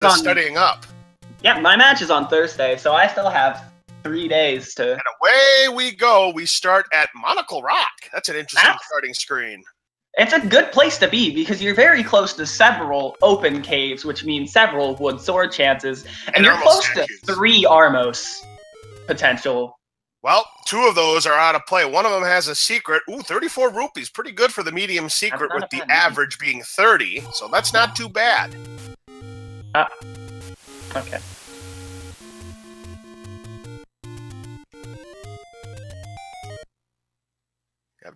studying up. Yeah, my match is on Thursday, so I still have 3 days to... And away we go. We start at Monocle Rock. That's an interesting starting screen. It's a good place to be because you're very close to several open caves, which means several wood sword chances, and you're close to 3 Armos potential. Well, 2 of those are out of play. One of them has a secret. Ooh, 34 rupees. Pretty good for the medium secret, with the average being 30, so that's not too bad. Okay.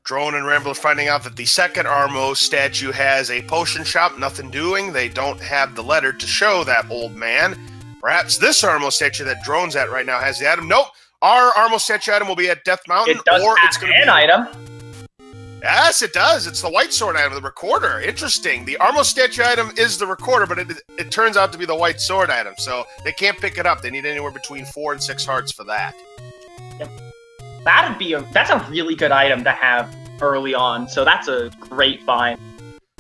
Drone and Rambler finding out that the second Armo statue has a potion shop, nothing doing. They don't have the letter to show that old man. Perhaps this Armo statue that Drone's at right now has the item. Nope. Our Armo statue item will be at Death Mountain. It does have an item. Yes, it does. It's the white sword item, the recorder. Interesting. The Armo statue item is the recorder, but it turns out to be the white sword item, so they can't pick it up. They need anywhere between 4 and 6 hearts for that. Yep. That's a really good item to have early on, so that's a great find.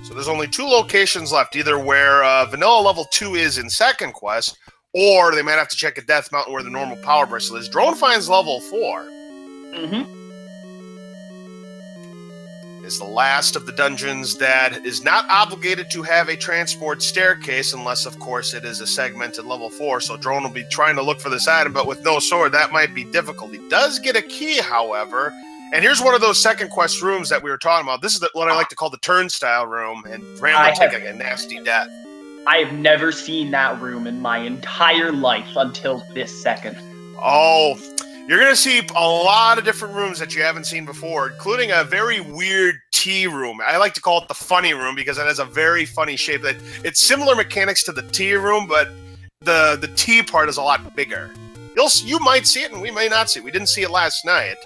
So there's only 2 locations left, either where vanilla level 2 is in second quest, or they might have to check at Death Mountain where the normal power bristle is. Drone finds level 4. Is the last of the dungeons that is not obligated to have a transport staircase, unless, of course, it is a segmented level 4. So Drone will be trying to look for this item, but with no sword, that might be difficult. He does get a key, however, and here's one of those second quest rooms that we were talking about. This is what I like to call the turnstile room, and Rambler taking a nasty death. I have never seen that room in my entire life until this second. Oh, you're going to see a lot of different rooms that you haven't seen before, including a very weird T room. I like to call it the funny room because it has a very funny shape. It's similar mechanics to the T room, but the T part is a lot bigger. You might see it, and we may not see it. We didn't see it last night.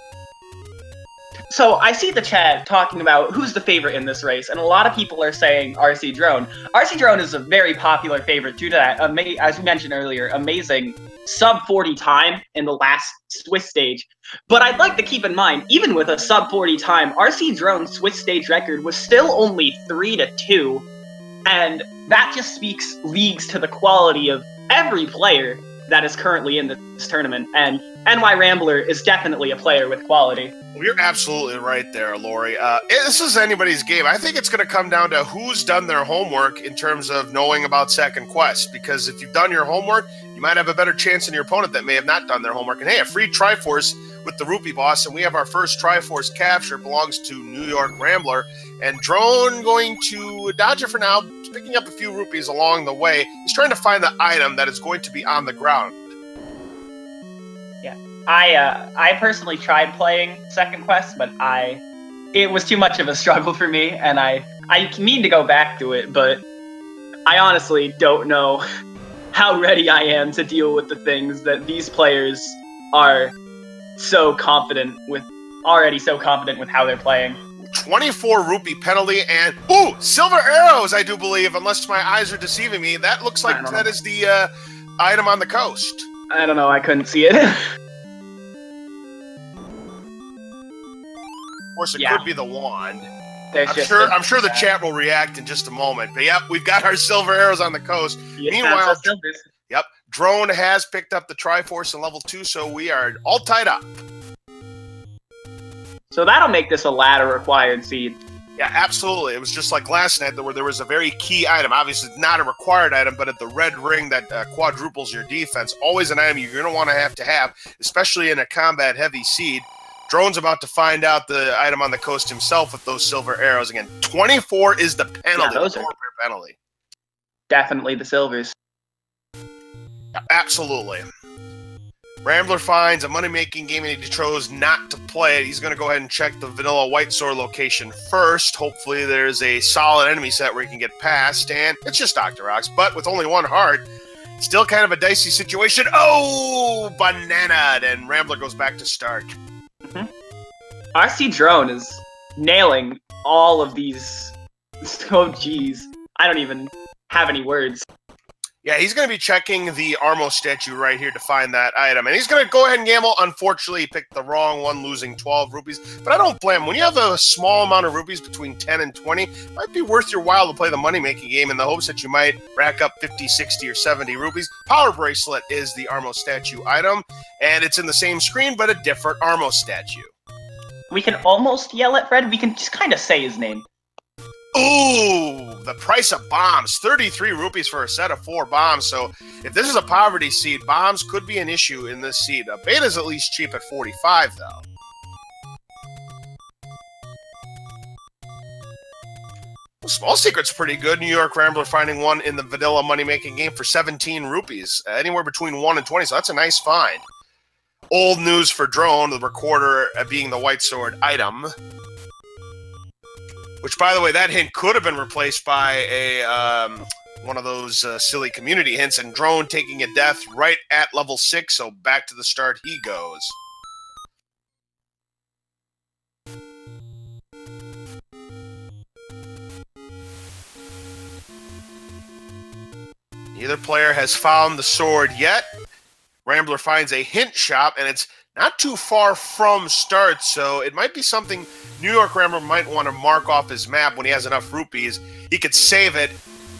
So I see the chat talking about who's the favorite in this race, and a lot of people are saying RC Drone. RC Drone is a very popular favorite due to that, as we mentioned earlier, amazing sub-40 time in the last Swiss stage. But I'd like to keep in mind, even with a sub-40 time, RC Drone's Swiss stage record was still only 3-2, and that just speaks leagues to the quality of every player that is currently in this tournament, and NYRambler is definitely a player with quality. Well, you're absolutely right there, Lori. This is anybody's game. I think it's going to come down to who's done their homework in terms of knowing about second quest, because if you've done your homework, you might have a better chance than your opponent that may have not done their homework. And hey, a free Triforce with the Rupee Boss, and we have our first Triforce capture, belongs to NYRambler, and Drone going to dodge it for now, picking up a few rupees along the way. He's trying to find the item that is going to be on the ground. Yeah, I personally tried playing second quest, but it was too much of a struggle for me, and I mean to go back to it, but I honestly don't know how ready I am to deal with the things that these players are already so confident with how they're playing. 24 rupee penalty, and ooh, silver arrows, I do believe, unless my eyes are deceiving me. That looks like that is the item on the coast. I don't know, I couldn't see it. Of course, it could be the wand. I'm sure the chat will react in just a moment. But yep, we've got our silver arrows on the coast. Meanwhile, Drone has picked up the Triforce in level 2, so we are all tied up. So that'll make this a ladder required seed. Yeah, absolutely. It was just like last night where there was a very key item. Obviously, not a required item, but at the red ring that quadruples your defense. Always an item you're going to want to have, especially in a combat-heavy seed. Drone's about to find out the item on the coast himself with those silver arrows. Again, 24 is the penalty. Yeah, those are penalty. Definitely the silvers. Yeah, absolutely. Rambler finds a money-making game and he chose not to play it. He's going to go ahead and check the vanilla white sword location first. Hopefully there's a solid enemy set where he can get past, and it's just Dr. Rocks, but with only 1 heart, still kind of a dicey situation. Oh, banana! And Rambler goes back to start. RC Drone is nailing all of these. Oh, geez. I don't even have any words. Yeah, he's going to be checking the Armo statue right here to find that item. And he's going to go ahead and gamble. Unfortunately, he picked the wrong one, losing 12 rupees. But I don't blame him. When you have a small amount of rupees between 10 and 20, it might be worth your while to play the money-making game in the hopes that you might rack up 50, 60, or 70 rupees. Power Bracelet is the Armo statue item. And it's in the same screen, but a different Armo statue. We can almost yell at Fred. We can just kind of say his name. Ooh, the price of bombs. 33 rupees for a set of 4 bombs. So if this is a poverty seed, bombs could be an issue in this seed. Beta's at least cheap at 45, though. Well, Small Secret's pretty good. NYRambler finding one in the vanilla money-making game for 17 rupees. Anywhere between 1 and 20, so that's a nice find. Old news for Drone, the recorder being the white sword item. Which, by the way, that hint could have been replaced by a one of those silly community hints, and Drone taking a death right at level 6, so back to the start he goes. Neither player has found the sword yet. Rambler finds a hint shop, and it's not too far from start, so it might be something NYRambler might want to mark off his map when he has enough rupees. He could save it,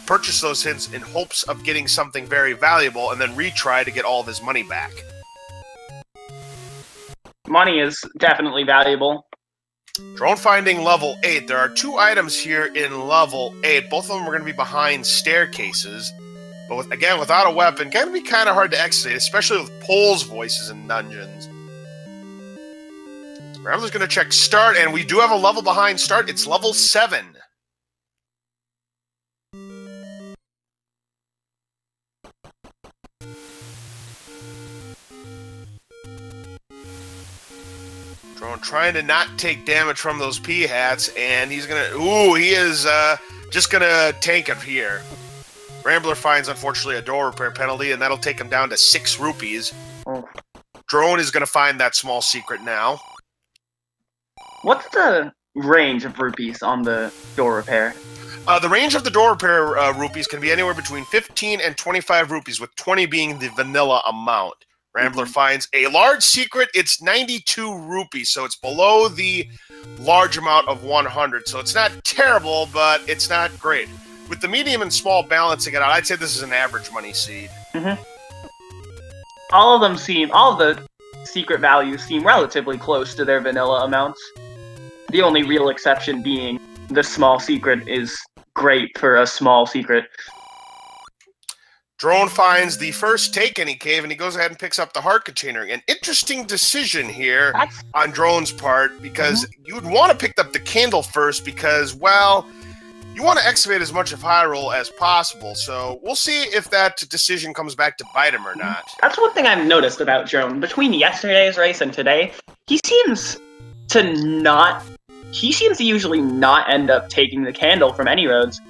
purchase those hints in hopes of getting something very valuable, and then retry to get all of his money back. Money is definitely valuable. Drone finding level 8. There are 2 items here in level 8. Both of them are going to be behind staircases. But again, without a weapon, can be kind of hard to exit, especially with Pole's voices in dungeons. Rambler's going to check start, and we do have a level behind start. It's level 7. Drone trying to not take damage from those P-hats, and he's going to... Ooh, he is just going to tank it here. Rambler finds, unfortunately, a door repair penalty, and that'll take him down to 6 rupees. Oh. Drone is going to find that small secret now. What's the range of rupees on the door repair? The range of the door repair rupees can be anywhere between 15 and 25 rupees, with 20 being the vanilla amount. Rambler finds a large secret. It's 92 rupees, so it's below the large amount of 100. So it's not terrible, but it's not great. With the medium and small balancing it out, I'd say this is an average money seed. All of the secret values seem relatively close to their vanilla amounts. The only real exception being the small secret is great for a small secret. Drone finds the first take any cave, and he goes ahead and picks up the heart container. An interesting decision here on Drone's part, because you'd want to pick up the candle first because, well, you want to excavate as much of Hyrule as possible, so we'll see if that decision comes back to bite him or not. That's one thing I've noticed about Drone. Between yesterday's race and today, he seems to usually not end up taking the candle from any roads.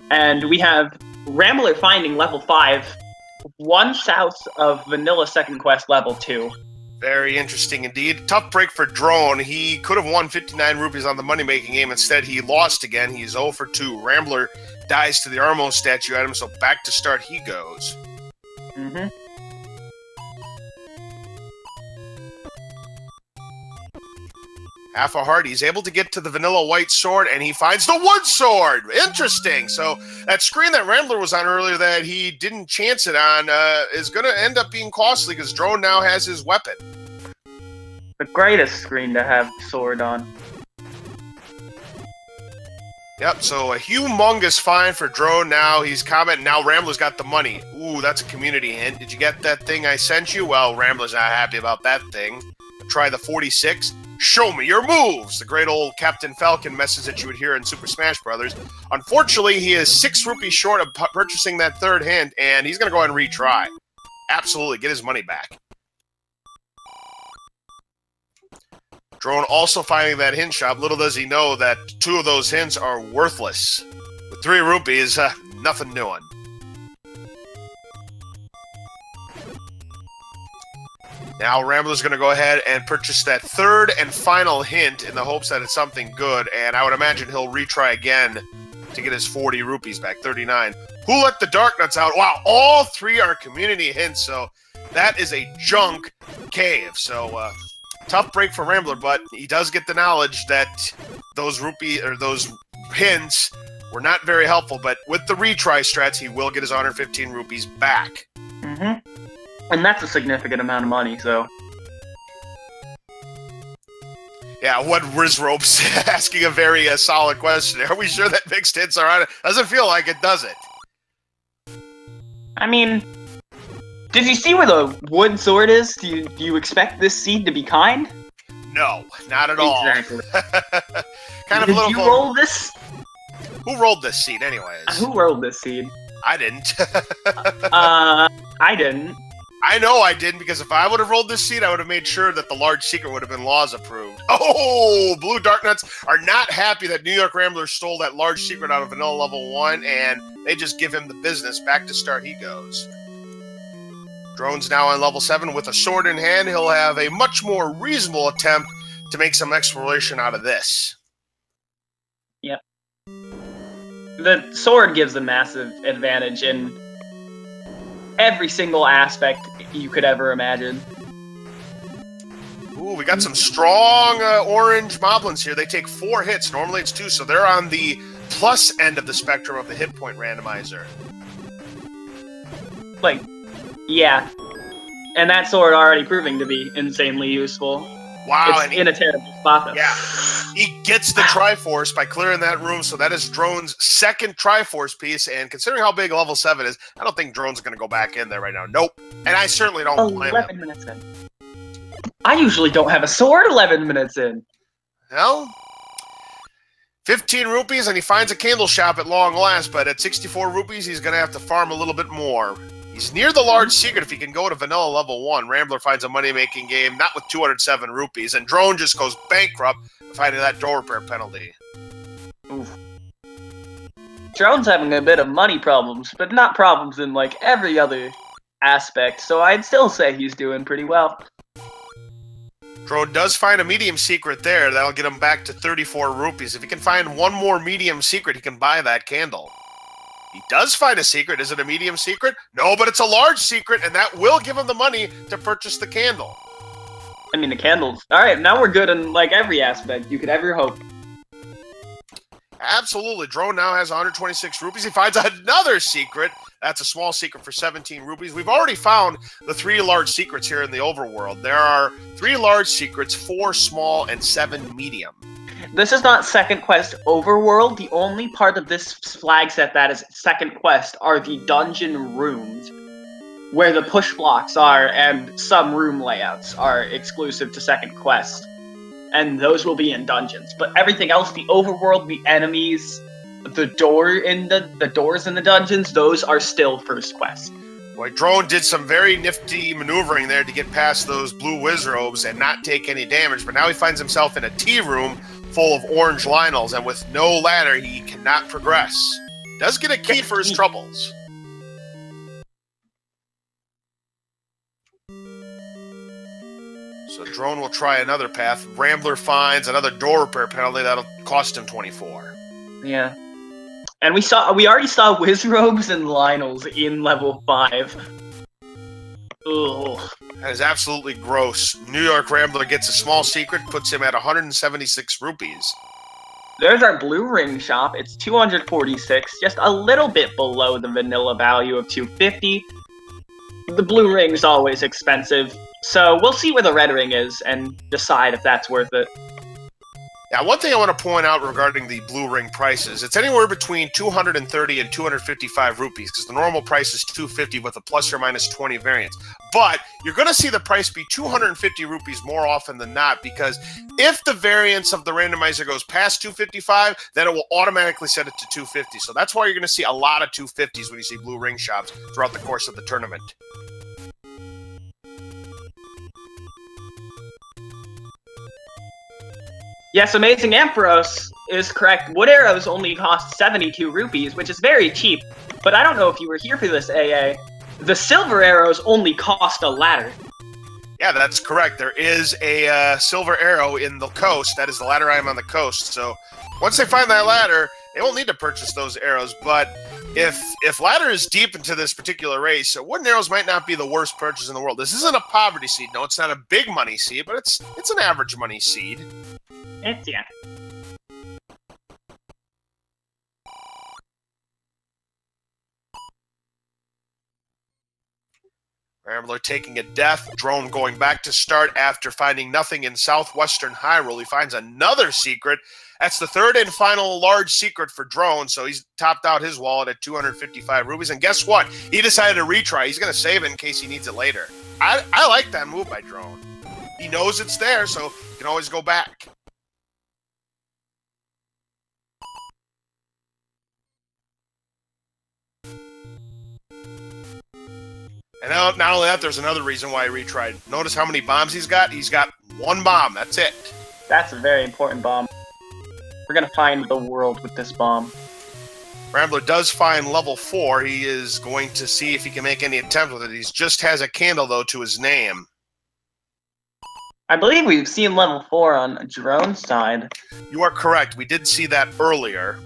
And we have Rambler finding level 5, 1 south of Vanilla Second Quest level 2. Very interesting indeed. Tough break for Drone. He could have won 59 rupees on the money-making game. Instead, he lost again. He's 0 for 2. Rambler dies to the Armo statue item, so back to start he goes. Half a heart. He's able to get to the vanilla white sword, and he finds the wood sword. Interesting. So that screen that Rambler was on earlier that he didn't chance it on is going to end up being costly because Drone now has his weapon. The greatest screen to have sword on. Yep, so a humongous find for Drone now. He's commenting, now Rambler's got the money. Ooh, that's a community hint. Did you get that thing I sent you? Well, Rambler's not happy about that thing. Try the 46. Show me your moves! The great old Captain Falcon message that you would hear in Super Smash Bros. Unfortunately, he is 6 rupees short of purchasing that third hint, and he's going to go ahead and retry. Absolutely, get his money back. Drone also finding that hint shop. Little does he know that 2 of those hints are worthless. With 3 rupees, nothing doing. Now Rambler's going to go ahead and purchase that third and final hint in the hopes that it's something good, and I would imagine he'll retry again to get his 40 rupees back, 39. Who let the dark nuts out? Wow, all three are community hints, so that is a junk cave. So tough break for Rambler, but he does get the knowledge that those hints were not very helpful. But with the retry strats, he will get his 115 rupees back. And that's a significant amount of money, so. Yeah, what Rizrope's asking a very solid question. Are we sure that mixed hits are on it? Doesn't feel like it, does it? I mean, did you see where the wood sword is? Do you expect this seed to be kind? No, not at all. Exactly. Kind of did a little. You roll this? Who rolled this seed, anyways? Who rolled this seed? I didn't. I didn't. I know I didn't, because if I would have rolled this seed, I would have made sure that the large secret would have been laws approved. Oh, Blue Darknuts are not happy that NYRambler stole that large secret out of Vanilla Level 1, and they just give him the business. Back to start he goes. Drone's now on Level 7 with a sword in hand. He'll have a much more reasonable attempt to make some exploration out of this. Yep. The sword gives a massive advantage in every single aspect you could ever imagine. Ooh, we got some strong orange moblins here. They take 4 hits. Normally it's 2, so they're on the plus end of the spectrum of the hit point randomizer. Like, yeah. And that sword already proving to be insanely useful. Wow. It's in a terrible spot, though. Yeah. He gets the Triforce by clearing that room, so that is Drone's second Triforce piece, and considering how big Level 7 is, I don't think Drone's going to go back in there right now. Nope. And I certainly don't blame him. 11 minutes in. I usually don't have a sword 11 minutes in. Well, 15 rupees, and he finds a candle shop at long last, but at 64 rupees, he's going to have to farm a little bit more. He's near the large secret if he can go to Vanilla Level 1. Rambler finds a money-making game, not with 207 rupees, and Drone just goes bankrupt finding that door repair penalty. Oof. Drone's having a bit of money problems, but not problems in, like, every other aspect, so I'd still say he's doing pretty well. Drone does find a medium secret there. That'll get him back to 34 rupees. If he can find one more medium secret, he can buy that candle. He does find a secret. Is it a medium secret? No, but it's a large secret, and that will give him the money to purchase the candle. I mean, the candles. Alright, now we're good in, like, every aspect you could ever hope. Absolutely. Drone now has 126 rupees. He finds another secret. That's a small secret for 17 rupees. We've already found the 3 large secrets here in the overworld. There are 3 large secrets, 4 small, and 7 medium. This is not second quest overworld. The only part of this flag set that is second quest are the dungeon rooms, where the push blocks are and some room layouts are exclusive to second quest. And those will be in dungeons. But everything else, the overworld, the enemies, the doors in the dungeons, those are still first quest. Boy, Drone did some very nifty maneuvering there to get past those blue Wizrobes and not take any damage, but now he finds himself in a tea room full of orange Lionels, and with no ladder, he cannot progress. Does get a key for his troubles. So Drone will try another path. Rambler finds another door repair penalty that'll cost him 24. Yeah. And we already saw Wizrobes and Lionels in level 5. Ugh. That is absolutely gross. NYRambler gets a small secret, puts him at 176 rupees. There's our blue ring shop. It's 246, just a little bit below the vanilla value of 250. The blue ring's always expensive, so we'll see where the red ring is and decide if that's worth it. Now, one thing I want to point out regarding the blue ring prices, it's anywhere between 230 and 255 rupees, because the normal price is 250 with a plus or minus 20 variants. But you're going to see the price be 250 rupees more often than not, because if the variance of the randomizer goes past 255, then it will automatically set it to 250. So that's why you're going to see a lot of 250s when you see blue ring shops throughout the course of the tournament. Yes, Amazing Ampharos is correct. Wood arrows only cost 72 rupees, which is very cheap. But I don't know if you were here for this, AA. The silver arrows only cost a ladder. Yeah, that's correct. There is a silver arrow in the coast. That is the ladder item on the coast. So once they find that ladder, They won't need to purchase those arrows, but if ladder is deep into this particular race, wooden arrows might not be the worst purchase in the world. This isn't a poverty seed. No, it's not a big money seed, but it's an average money seed. Yeah. Rambler taking a death. Drone going back to start after finding nothing in southwestern Hyrule. He finds another secret. That's the third and final large secret for Drone, so he's topped out his wallet at 255 rubies. And guess what? He decided to retry. He's going to save it in case he needs it later. I like that move by Drone. He knows it's there, so he can always go back. And not only that, there's another reason why he retried. Notice how many bombs he's got? He's got one bomb. That's it. That's a very important bomb. We're going to find the world with this bomb. Rambler does find level 4. He is going to see if he can make any attempt with it. He just has a candle, though, to his name. I believe we've seen level 4 on Drone's side. You are correct. We did see that earlier.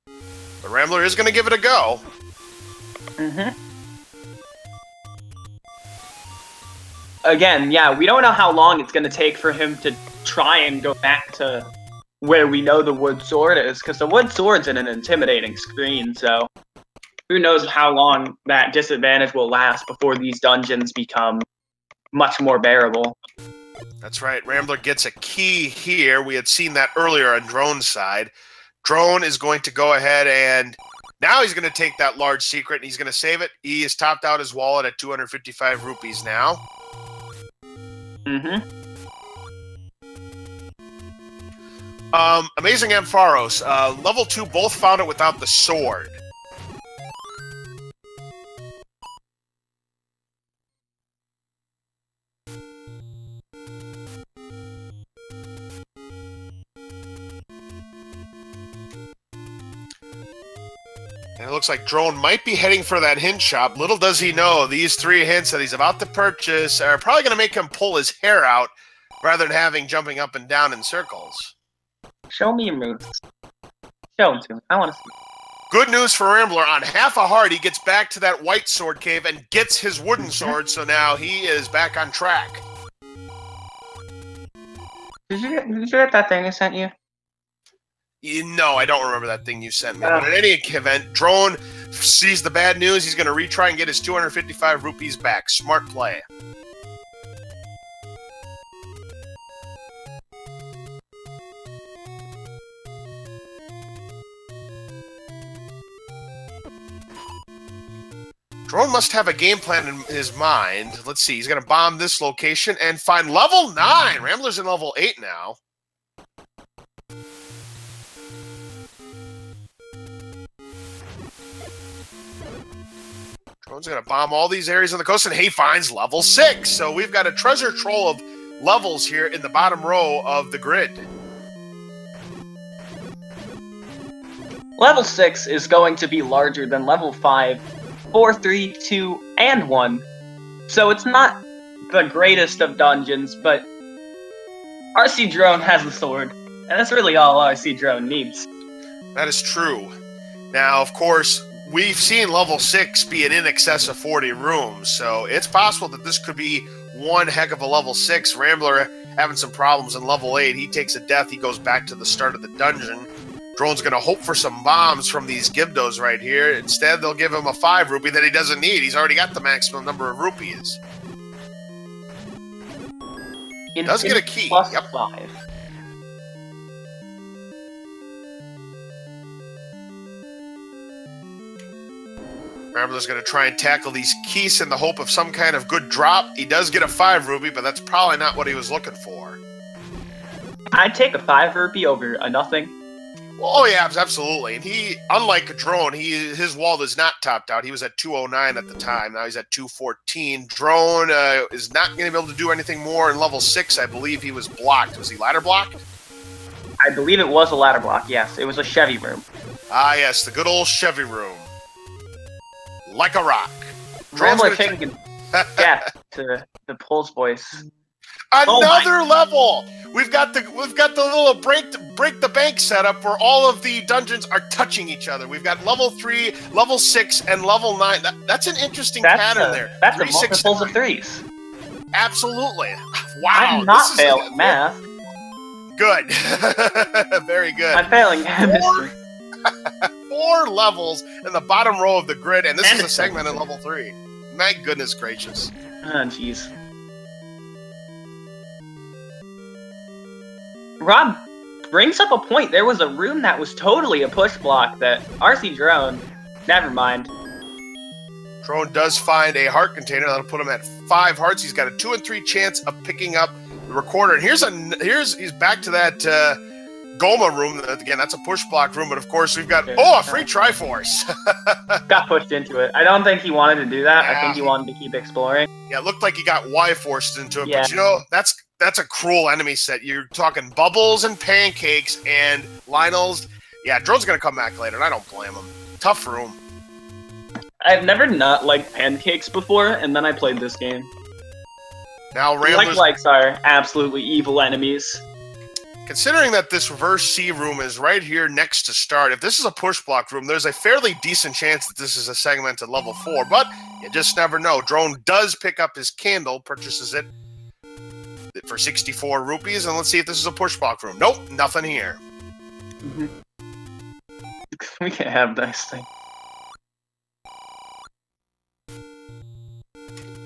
But Rambler is going to give it a go. Mm-hmm. Again, yeah, we don't know how long it's going to take for him to try and go back to where we know the wood sword is, because the wood sword's in an intimidating screen, so who knows how long that disadvantage will last before these dungeons become much more bearable. That's right. Rambler gets a key here. We had seen that earlier on Drone's side. Drone is going to go ahead and now he's going to take that large secret and he's going to save it. He has topped out his wallet at 255 rupees now. Mm-hmm. Amazing Ampharos. Level 2 both found it without the sword. And it looks like Drone might be heading for that hint shop. Little does he know, these 3 hints that he's about to purchase are probably going to make him pull his hair out rather than having jumping up and down in circles. Show me your moves. Show them to me. I want to see. Good news for Rambler. On half a heart, he gets back to that white sword cave and gets his wooden sword, so now he is back on track. Did you get that thing I sent you? No, I don't remember that thing you sent me. But in any event, Drone sees the bad news. He's going to retry and get his 255 rupees back. Smart play. Drone must have a game plan in his mind. Let's see. He's going to bomb this location and find level 9. Rambler's in level 8 now. Drone's going to bomb all these areas on the coast, and he finds level 6. So we've got a treasure trove of levels here in the bottom row of the grid. Level 6 is going to be larger than level 5, 4, 3, 2, and 1. So it's not the greatest of dungeons, but RC Drone has the sword, and that's really all RC Drone needs. That is true. Now, of course, we've seen level 6 be in excess of 40 rooms, so it's possible that this could be one heck of a level 6. Rambler having some problems in level 8. He takes a death. He goes back to the start of the dungeon. Drone's going to hope for some bombs from these Gibdos right here. Instead, they'll give him a 5 rupee that he doesn't need. He's already got the maximum number of rupees. He does get a key. Plus yep. 5. Rambler's going to try and tackle these keys in the hope of some kind of good drop. He does get a 5 rupee, but that's probably not what he was looking for. I'd take a 5 rupee over a nothing. Well, oh, yeah, absolutely. And he, unlike a Drone, his wall is not topped out. He was at 209 at the time. Now he's at 214. Drone is not going to be able to do anything more in level 6. I believe he was blocked. Was he ladder blocked? I believe it was a ladder block, yes. It was a Chevy room. Ah, yes, the good old Chevy room. Like a rock. Rambler taking death to the Pulse voice. Another level. We've got the little break the bank setup where all of the dungeons are touching each other. We've got level 3, level 6, and level 9. That's an interesting pattern there. That's 3, 6, multiples of 3s. Absolutely. Wow. I'm not failing math. Good. Very good. I'm failing chemistry. 4 levels in the bottom row of the grid, and this is a segment in level 3. My goodness gracious. Oh, jeez. Rob brings up a point. There was a room that was totally a push block that rcdrone. Never mind. Drone does find a heart container that'll put him at 5 hearts. He's got a 2 in 3 chance of picking up the recorder. And he's back to that Goma room. Again, that's a push block room, but of course we've got a free Triforce. Got pushed into it. I don't think he wanted to do that. Yeah. I think he wanted to keep exploring. Yeah, it looked like he got Y-forced into it, but you know, that's a cruel enemy set. You're talking Bubbles and Pancakes and Lionel's. Yeah, Drone's gonna come back later, and I don't blame him. Tough room. I've never not liked Pancakes before, and then I played this game. Now Ramblers likes are absolutely evil enemies. Considering that this reverse C room is right here next to start, if this is a push block room, there's a fairly decent chance that this is a segment at level 4, but you just never know. Drone does pick up his candle, purchases it for 64 rupees, and let's see if this is a push block room. Nope, nothing here. We can't have this thing.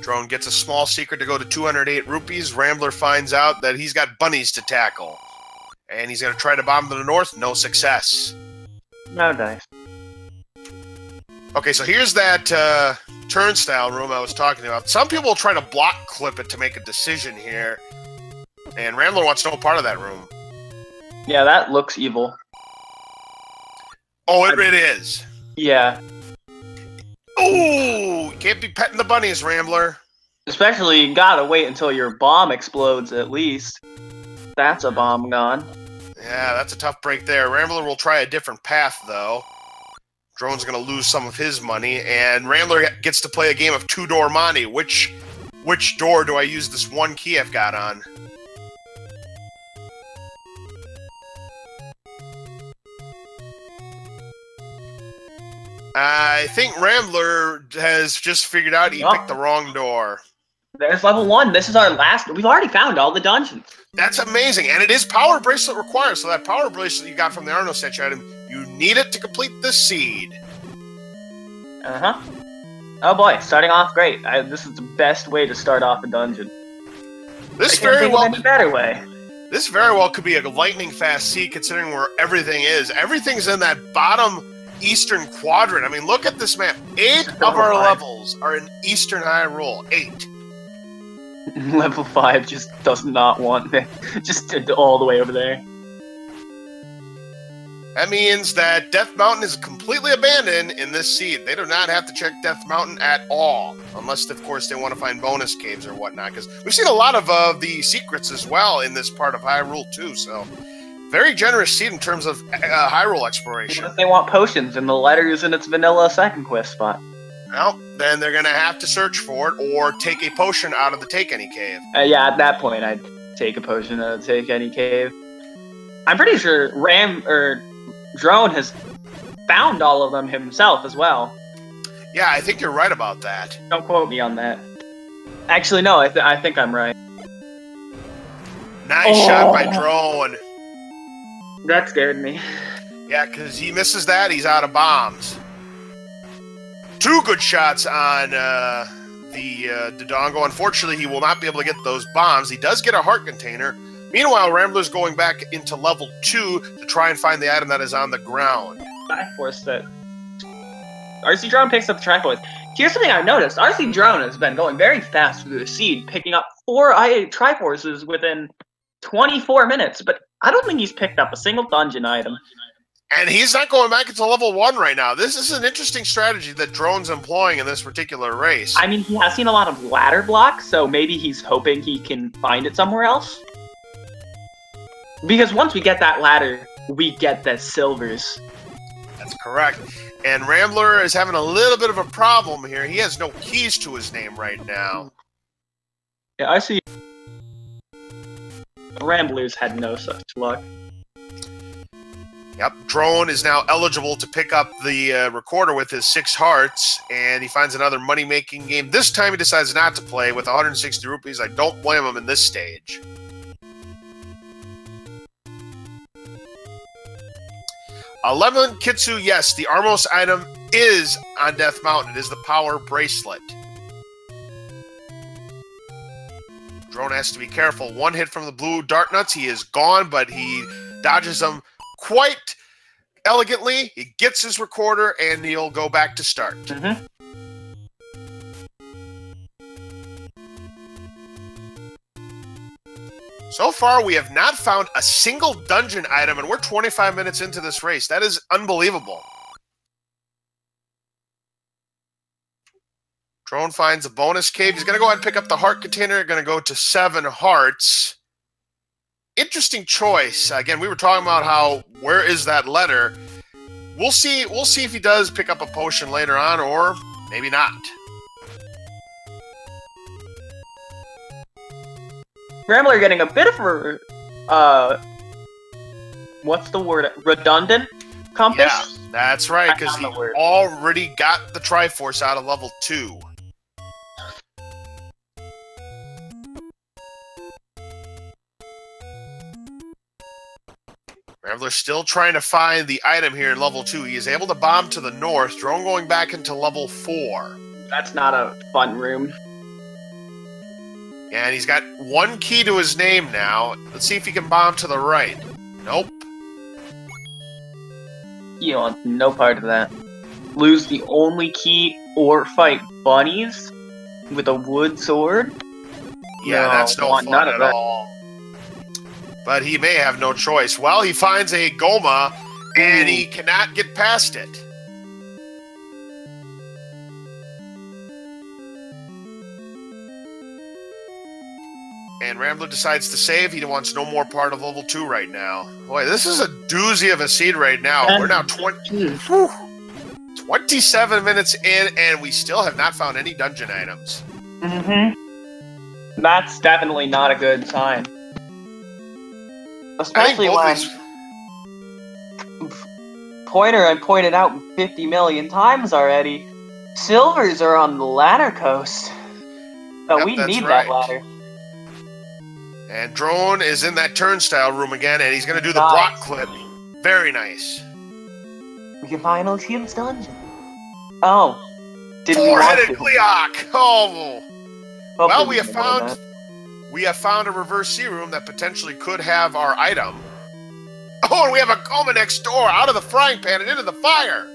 Drone gets a small secret to go to 208 rupees. Rambler finds out that he's got bunnies to tackle. And he's going to try to bomb to the north. No success. No dice. Okay, so here's that turnstile room I was talking about. Some people will try to block clip it to make a decision here. And Rambler wants no part of that room. Yeah, that looks evil. Oh, it is. Yeah. Ooh, can't be petting the bunnies, Rambler. Especially, you gotta wait until your bomb explodes, at least. That's a bomb gone. Yeah, that's a tough break there. Rambler will try a different path, though. Drone's gonna lose some of his money, and Rambler gets to play a game of two-door Monty. Which door do I use this one key I've got on? I think Rambler has just figured out he picked the wrong door. There's level 1. This is our last. We've already found all the dungeons. That's amazing. And it is power bracelet required. So that power bracelet you got from the Arno statue item, you need it to complete the seed. Uh-huh. Oh boy, starting off great. This is the best way to start off a dungeon. This very well any better way. This very well could be a lightning fast seed considering where everything is. Everything's in that bottom eastern quadrant. I mean, look at this map. 8 of our levels are in Eastern Hyrule. 8. Level 5 just does not want it. Just all the way over there. That means that Death Mountain is completely abandoned in this seed. They do not have to check Death Mountain at all. Unless, of course, they want to find bonus caves or whatnot. Because we've seen a lot of the secrets as well in this part of Hyrule, too. So, very generous seed in terms of Hyrule exploration. If they want potions, and the letter is in its vanilla second quest spot. Well, then they're going to have to search for it or take a potion out of the Take Any Cave. Yeah, at that point, I'd take a potion out of the Take Any Cave. I'm pretty sure Drone has found all of them himself as well. Yeah, I think you're right about that. Don't quote me on that. Actually, no, I think I'm right. Nice shot by Drone. That scared me. Yeah, because he misses that, he's out of bombs. 2 good shots on the Dodongo. Unfortunately, he will not be able to get those bombs. He does get a heart container. Meanwhile, Rambler's going back into level 2 to try and find the item that is on the ground. Triforce that rcdrone picks up the Triforce. Here's something I've noticed. rcdrone has been going very fast through the seed, picking up 4 Triforces within 24 minutes, but I don't think he's picked up a single dungeon item. And he's not going back into level 1 right now. This is an interesting strategy that Drone's employing in this particular race. I mean, he has seen a lot of ladder blocks, so maybe he's hoping he can find it somewhere else. Because once we get that ladder, we get the silvers. That's correct. And Rambler is having a little bit of a problem here. He has no keys to his name right now. Yeah, I see. Ramblers had no such luck. Yep, Drone is now eligible to pick up the recorder with his 6 hearts, and he finds another money-making game. This time he decides not to play with 160 rupees. I don't blame him in this stage. Lemon Kitsu, yes, the Armos item is on Death Mountain. It is the power bracelet. Drone has to be careful. One hit from the blue dart nuts, he is gone, but he dodges them quite elegantly. He gets his recorder, and he'll go back to start. Mm-hmm. So far, we have not found a single dungeon item, and we're 25 minutes into this race. That is unbelievable. Drone finds a bonus cave. He's going to go ahead and pick up the heart container. Going to go to 7 hearts. Interesting choice. Again, we were talking about how, where is that letter? We'll see if he does pick up a potion later on, or maybe not. Rambler getting a bit of a, what's the word? Redundant compass? Yeah, that's right, because he already got the Triforce out of level 2. Rambler's still trying to find the item here in level 2. He is able to bomb to the north. Drone going back into level 4. That's not a fun room. And he's got 1 key to his name now. Let's see if he can bomb to the right. Nope. You want no part of that. Lose the only key or fight bunnies with a wood sword? Yeah, that's no fun at all. But he may have no choice. Well, he finds a Goma, and he cannot get past it. And Rambler decides to save. He wants no more part of level 2 right now. Boy, this is a doozy of a seed right now. We're now 27 minutes in, and we still have not found any dungeon items. Mm-hmm. That's definitely not a good sign. Especially when I pointed out 50 million times already, silvers are on the ladder coast. So yep, we need right. that ladder. And Drone is in that turnstile room again, and he's going to do the block clip. Very nice. We can finally see this dungeon. Oh. Four-headed Gleeok! Oh! Well, we have found a reverse C room that potentially could have our item. Oh, and we have a coma next door, out of the frying pan and into the fire!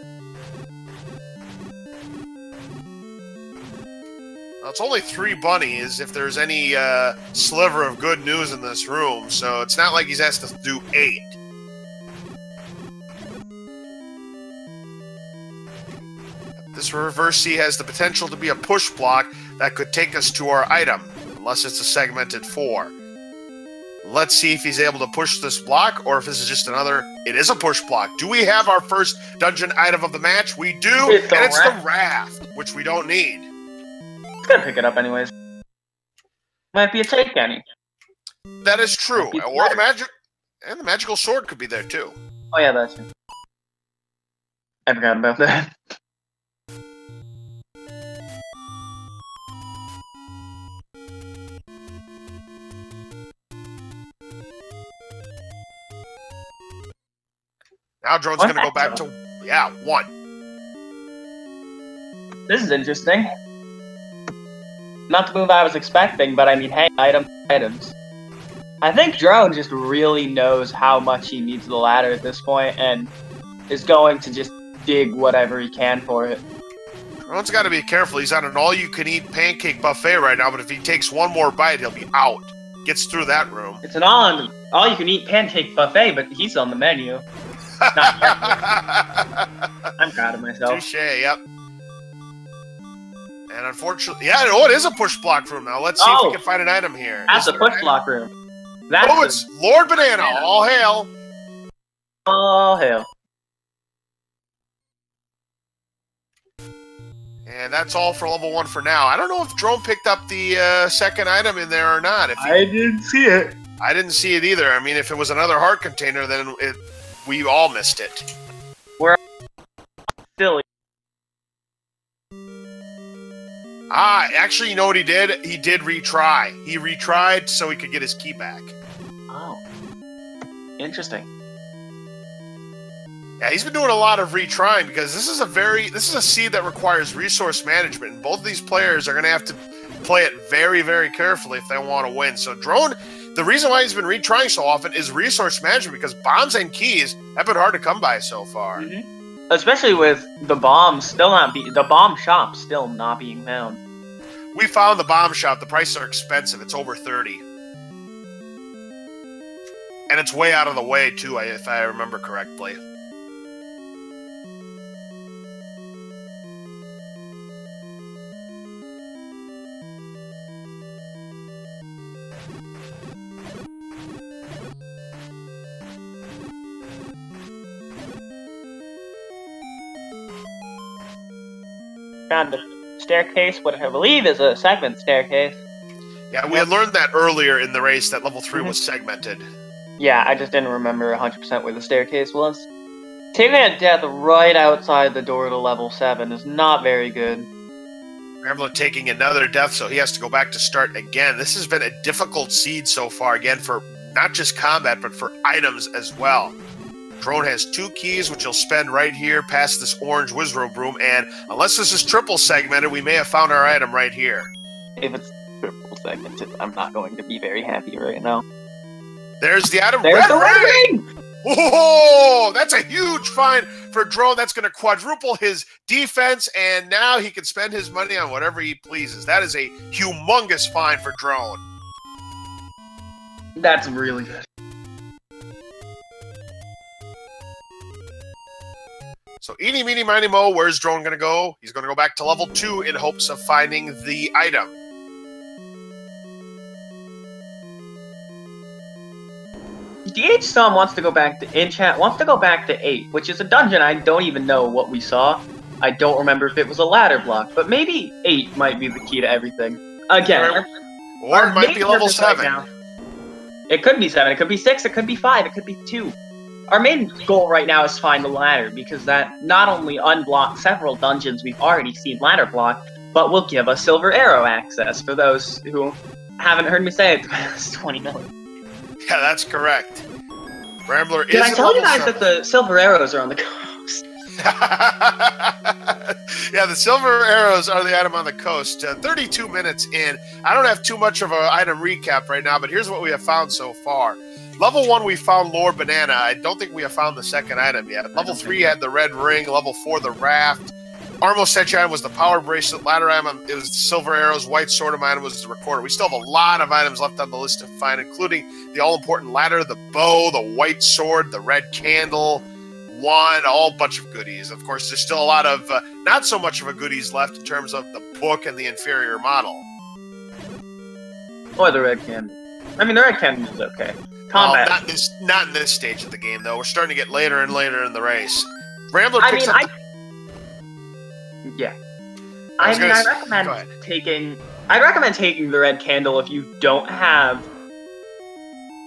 Well, it's only 3 bunnies if there's any sliver of good news in this room, so it's not like he's asked us to do 8. This reverse C has the potential to be a push block that could take us to our item, unless it's a segmented 4. Let's see if he's able to push this block, or if this is just another... It is a push block. Do we have our first dungeon item of the match? We do, it's the raft, which we don't need. It's gonna pick it up anyways. Might be a take any. That is true. Or the magical sword could be there too. Oh yeah, that's true. I forgot about that. Now Drone's going to go back to, 1. This is interesting. Not the move I was expecting, but I mean, hey, items. I think Drone just really knows how much he needs the ladder at this point, and is going to just dig whatever he can for it. Drone's got to be careful. He's on an all-you-can-eat pancake buffet right now, but if he takes one more bite, he'll be out. Gets through that room. It's an all-you-can-eat pancake buffet, but he's on the menu. Not yet. I'm proud of myself. Touche, yep. And unfortunately, it is a push block room now. Let's see if we can find an item here. That's a push block room. It's Lord Banana. All hail. All hail. And that's all for level 1 for now. I don't know if Drone picked up the second item in there or not. I didn't see it. I didn't see it either. I mean, if it was another heart container, then we all missed it. We're silly. Actually, you know what he did? He did retry. He retried so he could get his key back. Oh. Interesting. Yeah, he's been doing a lot of retrying because this is a seed that requires resource management, and both of these players are going to have to play it very, very carefully if they want to win. So Drone, the reason why he's been retrying so often is resource management, because bombs and keys have been hard to come by so far. Mm-hmm. Especially with the bomb shop still not being found. We found the bomb shop. The prices are expensive. It's over 30. And it's way out of the way, too, if I remember correctly. Found the staircase, what I believe is a segment staircase. Yeah, we had learned that earlier in the race, that level 3 was segmented. Yeah, I just didn't remember 100% where the staircase was. Taking a death right outside the door to level 7 is not very good. NYRambler taking another death, so he has to go back to start again. This has been a difficult seed so far, again, for not just combat, but for items as well. Drone has 2 keys, which he'll spend right here past this orange wizrobe room, and unless this is triple segmented, we may have found our item right here. If it's triple segmented, I'm not going to be very happy right now. There's the item. There's the red ring! Oh, that's a huge find for Drone. That's going to quadruple his defense, and now he can spend his money on whatever he pleases. That is a humongous find for Drone. That's really good. So, eeny, meeny, miny, mo, where's Drone going to go? He's going to go back to level 2 in hopes of finding the item. DH Sum wants to go back to, in chat, wants to go back to 8, which is a dungeon I don't even know what we saw. I don't remember if it was a ladder block, but maybe 8 might be the key to everything. Again. Or it might be level 7. Right, it could be 7, it could be 6, it could be 5, it could be 2. Our main goal right now is to find the ladder, because that not only unblocks several dungeons we've already seen ladder block, but will give us Silver Arrow access, for those who haven't heard me say it the past 20 minutes. Yeah, that's correct. NYRambler is. Did I tell you guys that the Silver Arrows are on the coast? Yeah, the Silver Arrows are the item on the coast. 32 minutes in. I don't have too much of an item recap right now, but here's what we have found so far. Level 1, we found Lord Banana. I don't think we have found the second item yet. Level 3 had the red ring. Level 4, the raft. Armo Setchi was the power bracelet. Ladder item, it was the Silver Arrows. White sword item was the recorder. We still have a lot of items left on the list to find, including the all-important ladder, the bow, the white sword, the red candle, wand, a whole bunch of goodies. Of course, there's still a lot of not so much of a goodies left in terms of the book and the inferior model. Or the red candle. I mean, the red candle is okay. Combat. Well, not in this stage of the game, though. We're starting to get later and later in the race. NYRambler picks up yeah. I recommend taking the red candle if you don't have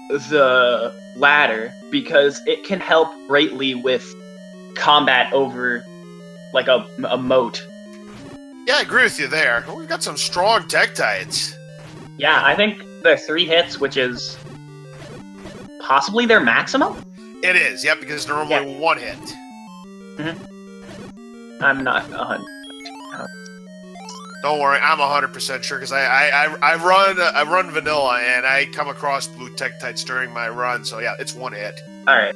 the ladder, because it can help greatly with combat over like a moat. Yeah, I agree with you there. We've got some strong Tektites. Yeah, I think the 3 hits, which is possibly their maximum? It is, yep, because normally 1 hit. Mm-hmm. I'm not 100%. Don't worry, I'm 100% sure, because I run vanilla, and I come across blue Tektites during my run, so yeah, it's 1 hit. Alright.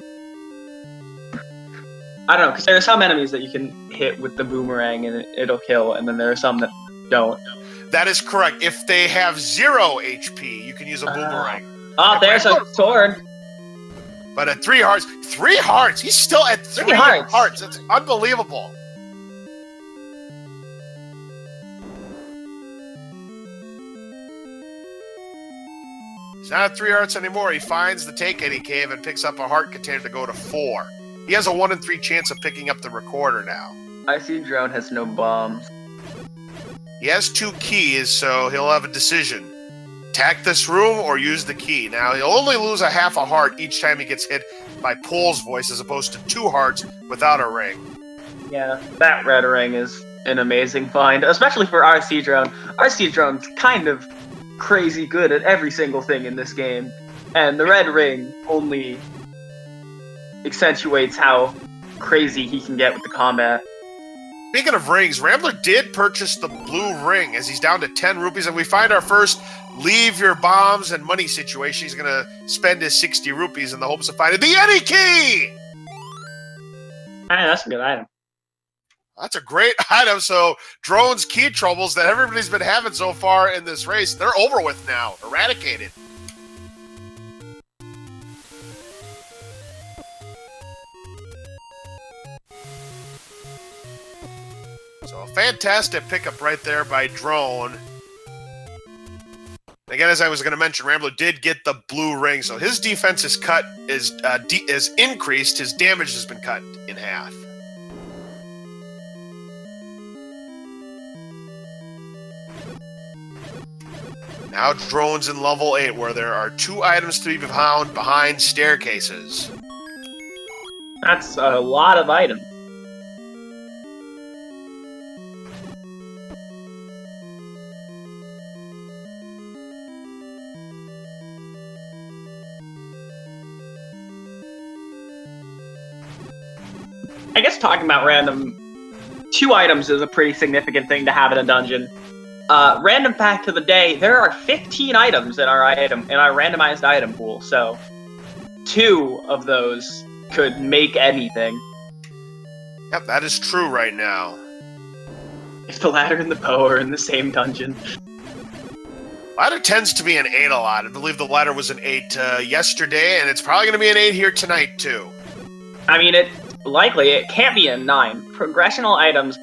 I don't know, because there are some enemies that you can hit with the boomerang and it'll kill, and then there are some that don't. That is correct. If they have 0 HP, you can use a boomerang. Oh, there's a sword. But at 3 hearts, 3 hearts! He's still at 3 hearts! That's unbelievable. He's not at 3 hearts anymore. He finds the Take-Any Cave and picks up a heart container to go to 4. He has a 1 in 3 chance of picking up the recorder now. I see Drone has no bombs. He has 2 keys, so he'll have a decision. Attack this room or use the key. Now, he'll only lose a half a heart each time he gets hit by Pole's voice, as opposed to 2 hearts without a ring. Yeah, that red ring is an amazing find, especially for RC Drone. RC Drone's kind of crazy good at every single thing in this game, and the red ring only accentuates how crazy he can get with the combat. Speaking of rings, Rambler did purchase the blue ring as he's down to 10 rupees, and we find our first leave your bombs and money situation. He's going to spend his 60 rupees in the hopes of finding the Yeti key! That's a good item. That's a great item. So Drone's key troubles that everybody's been having so far in this race, they're over with now. Eradicated. So a fantastic pickup right there by Drone. Again, as I was going to mention, Rambler did get the blue ring, so his defense is increased. His damage has been cut in half. Now Drone's in level 8, where there are 2 items to be found behind staircases. That's a lot of items. I guess talking about random 2 items is a pretty significant thing to have in a dungeon. Random fact of the day, there are 15 items in our randomized item pool, so 2 of those could make anything. Yep, that is true right now. If the ladder and the bow are in the same dungeon. Ladder tends to be an 8 a lot. I believe the ladder was an 8 yesterday, and it's probably going to be an 8 here tonight, too. I mean, it can't be a 9. Progressional items,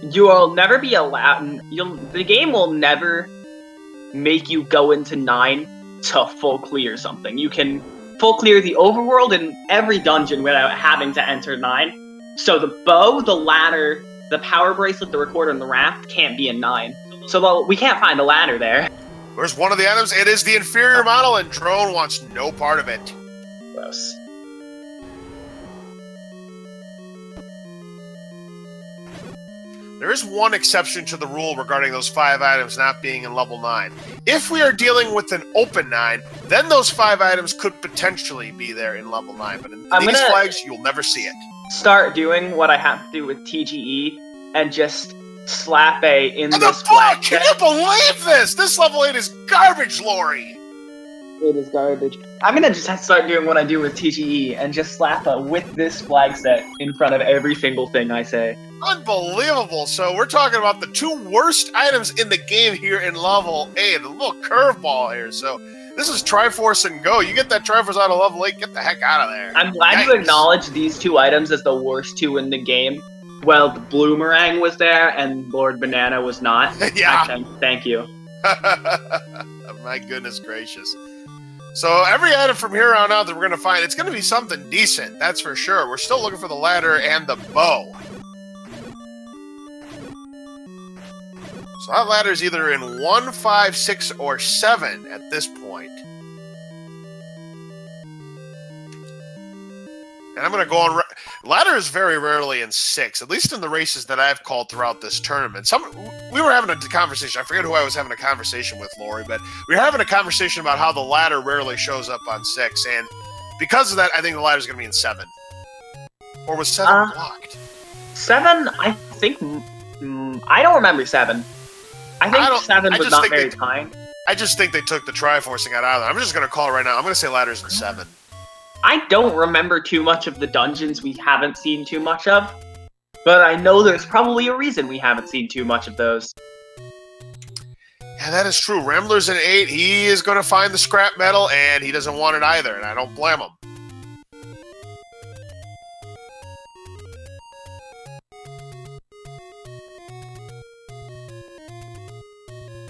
you will never be allowed. The game will never make you go into 9 to full clear something. You can full clear the overworld in every dungeon without having to enter 9. So the bow, the ladder, the power bracelet, the recorder, and the raft can't be a 9. So we can't find a ladder there. Where's one of the items? It is the inferior model, and Drone wants no part of it. Gross. There is one exception to the rule regarding those 5 items not being in level 9. If we are dealing with an open 9, then those 5 items could potentially be there in level 9. But in these flags, you'll never see it. Start doing what I have to do with TGE and just slap a in and this the fuck? Can you believe this? This level 8 is garbage, Lori! It is garbage. I'm gonna just have to start doing what I do with TGE and just slap a with this flag set in front of every single thing I say. Unbelievable. So we're talking about the 2 worst items in the game here in level 8. A little curveball here. So this is Triforce and go. You get that Triforce out of level 8, get the heck out of there. I'm glad you acknowledge these 2 items as the worst 2 in the game. Well, the Bloomerang was there and Lord Banana was not. Yeah. Thank you. My goodness gracious. So every item from here on out that we're going to find, it's going to be something decent, that's for sure. We're still looking for the ladder and the bow. So that ladder is either in 1, 5, 6, or 7 at this point. And I'm going to go on... Ladder is very rarely in 6, at least in the races that I've called throughout this tournament. We were having a conversation. I forget who I was having a conversation with, Lori, but we were having a conversation about how the ladder rarely shows up on 6, and because of that, I think the ladder's going to be in 7. Or was 7 blocked? 7, I think... I don't remember 7. I think 7 was not very kind. I just think they took the Triforce and got out of there. I'm just going to call it right now. I'm going to say ladder's in 7. I don't remember too much of the dungeons we haven't seen too much of, but I know there's probably a reason we haven't seen too much of those. Yeah, that is true. Rambler's in 8. He is going to find the scrap metal, and he doesn't want it either, and I don't blame him.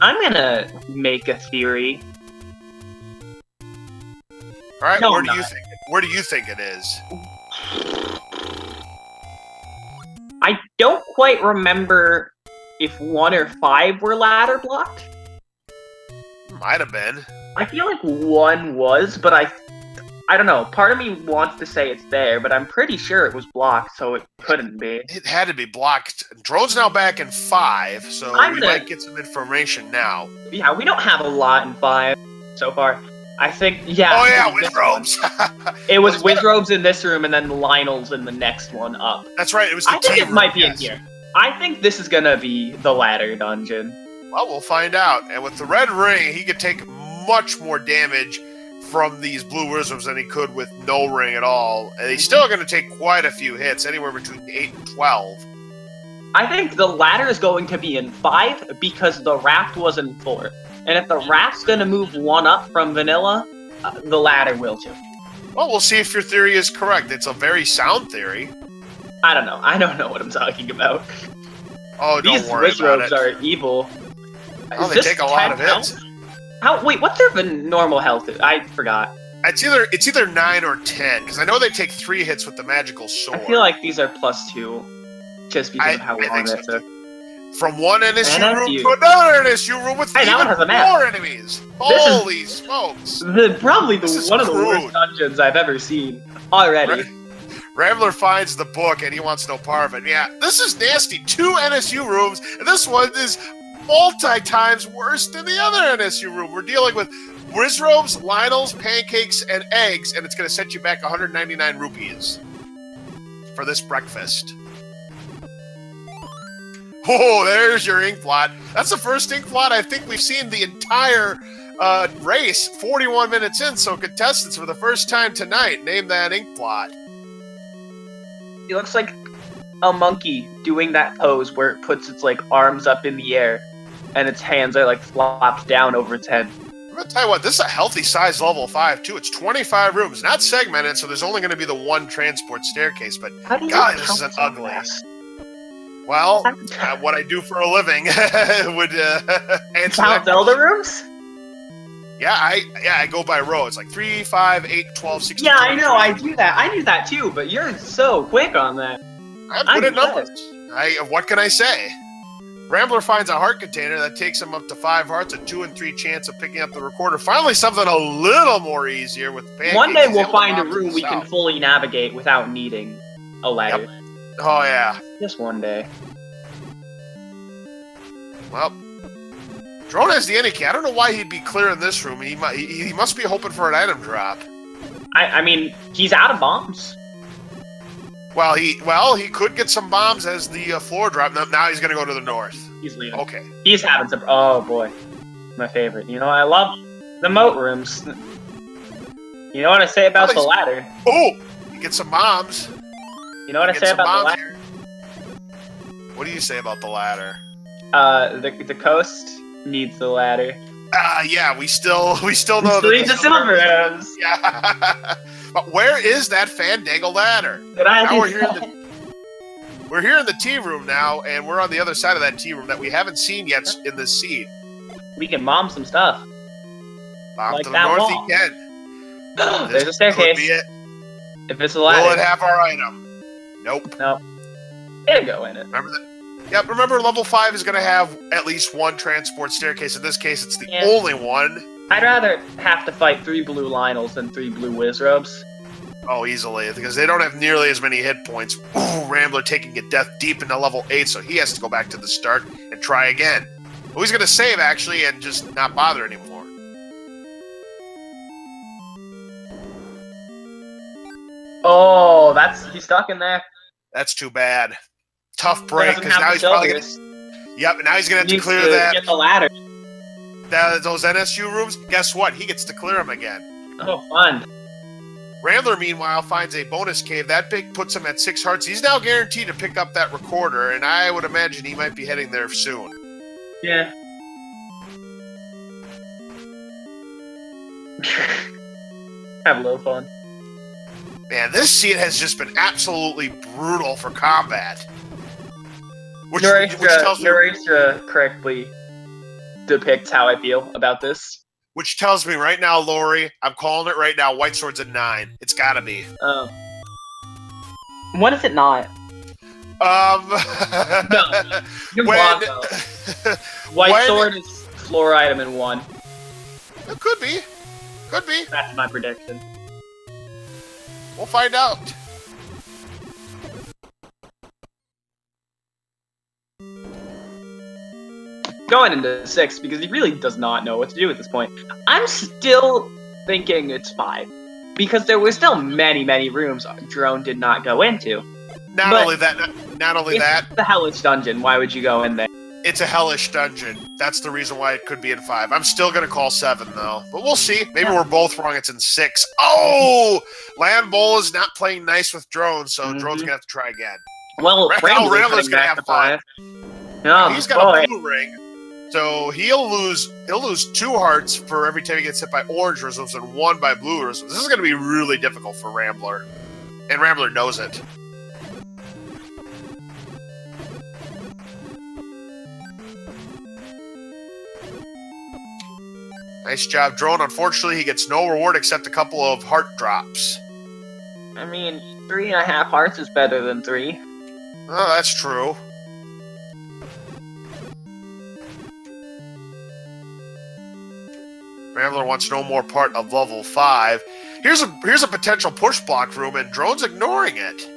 I'm gonna make a theory. All right, where do you think? Where do you think it is? I don't quite remember if 1 or 5 were ladder blocked. Might have been. I feel like one was, but I don't know. Part of me wants to say it's there, but I'm pretty sure it was blocked, so it couldn't be. It had to be blocked. Drone's now back in 5, so we might get some information now. Yeah, we don't have a lot in 5 so far. I think, yeah. Oh yeah, Wizrobes. It was Wizrobes in this room, and then Lionel's in the next one up. That's right. It was the I think it might be in here. I think this is gonna be the ladder dungeon. Well, we'll find out. And with the red ring, he could take much more damage from these blue Wizrobes than he could with no ring at all. And he's still going to take quite a few hits, anywhere between 8 and 12. I think the ladder is going to be in 5 because the raft was in 4. And if the raft's going to move 1 up from vanilla, the ladder will too. Well, we'll see if your theory is correct. It's a very sound theory. I don't know. I don't know what I'm talking about. Oh, don't worry about it. These Wizrobes are evil. Oh, they take a lot of hits. Wait, what's their normal health? I forgot. It's either 9 or 10, because I know they take 3 hits with the magical sword. I feel like these are +2, just because of how long it took. From one NSU room to another NSU room with even more enemies. Holy smokes! Probably one of the worst dungeons I've ever seen already. Rambler finds the book and he wants no part of it. Yeah, this is nasty. 2 NSU rooms, and this one is multi-times worse than the other NSU room. We're dealing with Wizrobes, Lionels, pancakes, and eggs, and it's going to set you back 199 rupees for this breakfast. Oh, there's your ink blot. That's the first ink blot I think we've seen the entire race, 41 minutes in, so contestants for the first time tonight, name that ink blot. He looks like a monkey doing that pose where it puts its like arms up in the air and its hands are like flopped down over its head. I'm gonna tell you what, this is a healthy size level 5 too. It's 25 rooms, not segmented, so there's only going to be the 1 transport staircase. But God, this is an ugly. Well, what I do for a living would answer count Zelda rooms. Yeah, I go by row. It's like 3, 5, 8, 12, 16. Yeah, I know. I do that. I do that too. But you're so quick on that. I'm good at numbers. What can I say? Rambler finds a heart container that takes him up to 5 hearts, a 2 and 3 chance of picking up the recorder. Finally, something a little more easier with pancakes. One day we'll find a room we can fully navigate without needing a ladder. Yep. Oh yeah. Just one day. Well, Drone has the any key. I don't know why he'd be clearing this room. He must be hoping for an item drop. I mean, he's out of bombs. Well, he could get some bombs as the floor drop. Now he's going to go to the north. He's leaving. Okay. He's having some... Oh, boy. My favorite. You know, I love the moat rooms. You know what I say about the ladder? Oh! You get some bombs. You know what I say about the ladder? What do you say about the ladder? The coast needs the ladder. Yeah, we still know that the silver rooms. Yeah. But where is that fandangle ladder? Now we're here in the tea room now, and we're on the other side of that tea room that we haven't seen yet in this scene. We can bomb some stuff. Bomb like to the north wall. You can. There's a staircase. Be it. If it's a ladder. Will it have our item? Nope. Nope. It'll go in it. Remember that? Yep, remember level 5 is going to have at least 1 transport staircase. In this case, it's the only one. I'd rather have to fight 3 blue Lionels than 3 blue Wizrobes. Oh, easily, because they don't have nearly as many hit points. Ooh, Rambler taking a death deep into level 8, so he has to go back to the start and try again. Well, he's going to save, actually, and just not bother anymore. Oh, he's stuck in there. That's too bad. Tough break, because now he's probably going to... Yep, now he's going to have to clear that. Get the ladder. Those NSU rooms, guess what? He gets to clear them again. Oh, fun. Rambler, meanwhile, finds a bonus cave. That big puts him at 6 hearts. He's now guaranteed to pick up that recorder, and I would imagine he might be heading there soon. Yeah. Have a little fun. Man, this scene has just been absolutely brutal for combat. Which NYRambler correctly depicts how I feel about this. Which tells me right now, Lori, I'm calling it right now, White Sword's a 9. It's gotta be. When is it not? No. White Sword is floor item in 1. It could be. Could be. That's my prediction. We'll find out. Going into 6 because he really does not know what to do at this point. I'm still thinking it's 5 because there were still many rooms Drone did not go into. Not only that, the hellish dungeon. Why would you go in there? It's a hellish dungeon. That's the reason why it could be in 5. I'm still gonna call 7 though, but we'll see. Maybe we're both wrong. It's in 6. Oh, Land Bowl is not playing nice with Drone, so Drone's gonna have to try again. Well, Rambler's gonna have fun. Oh, he's got a blue ring. So he'll lose 2 hearts for every time he gets hit by orange resistance and 1 by blue resistance. This is going to be really difficult for Rambler. And Rambler knows it. Nice job, Drone. Unfortunately, he gets no reward except a couple of heart drops. I mean, 3.5 hearts is better than 3. Oh, that's true. Rambler wants no more part of level 5. Here's a potential push block room, and Drone's ignoring it.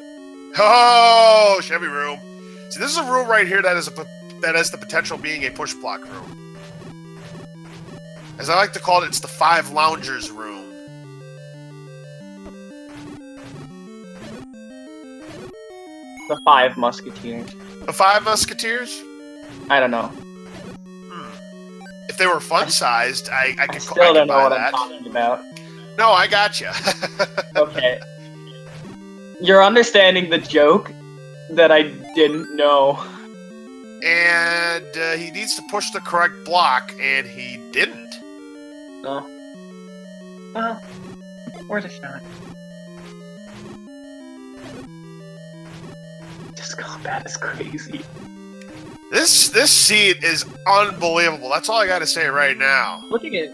Oh, Chevy room. See, this is a room right here that has the potential of being a push block room. As I like to call it, it's the 5 loungers room. The 5 musketeers. The 5 musketeers? I don't know. If they were fun-sized, I could still don't know what that. I'm talking about. No, I got you. Okay. You're understanding the joke that I didn't know. And he needs to push the correct block, and he didn't. No. Well, worth a shot. This combat is crazy. This seed is unbelievable. That's all I got to say right now. Looking at,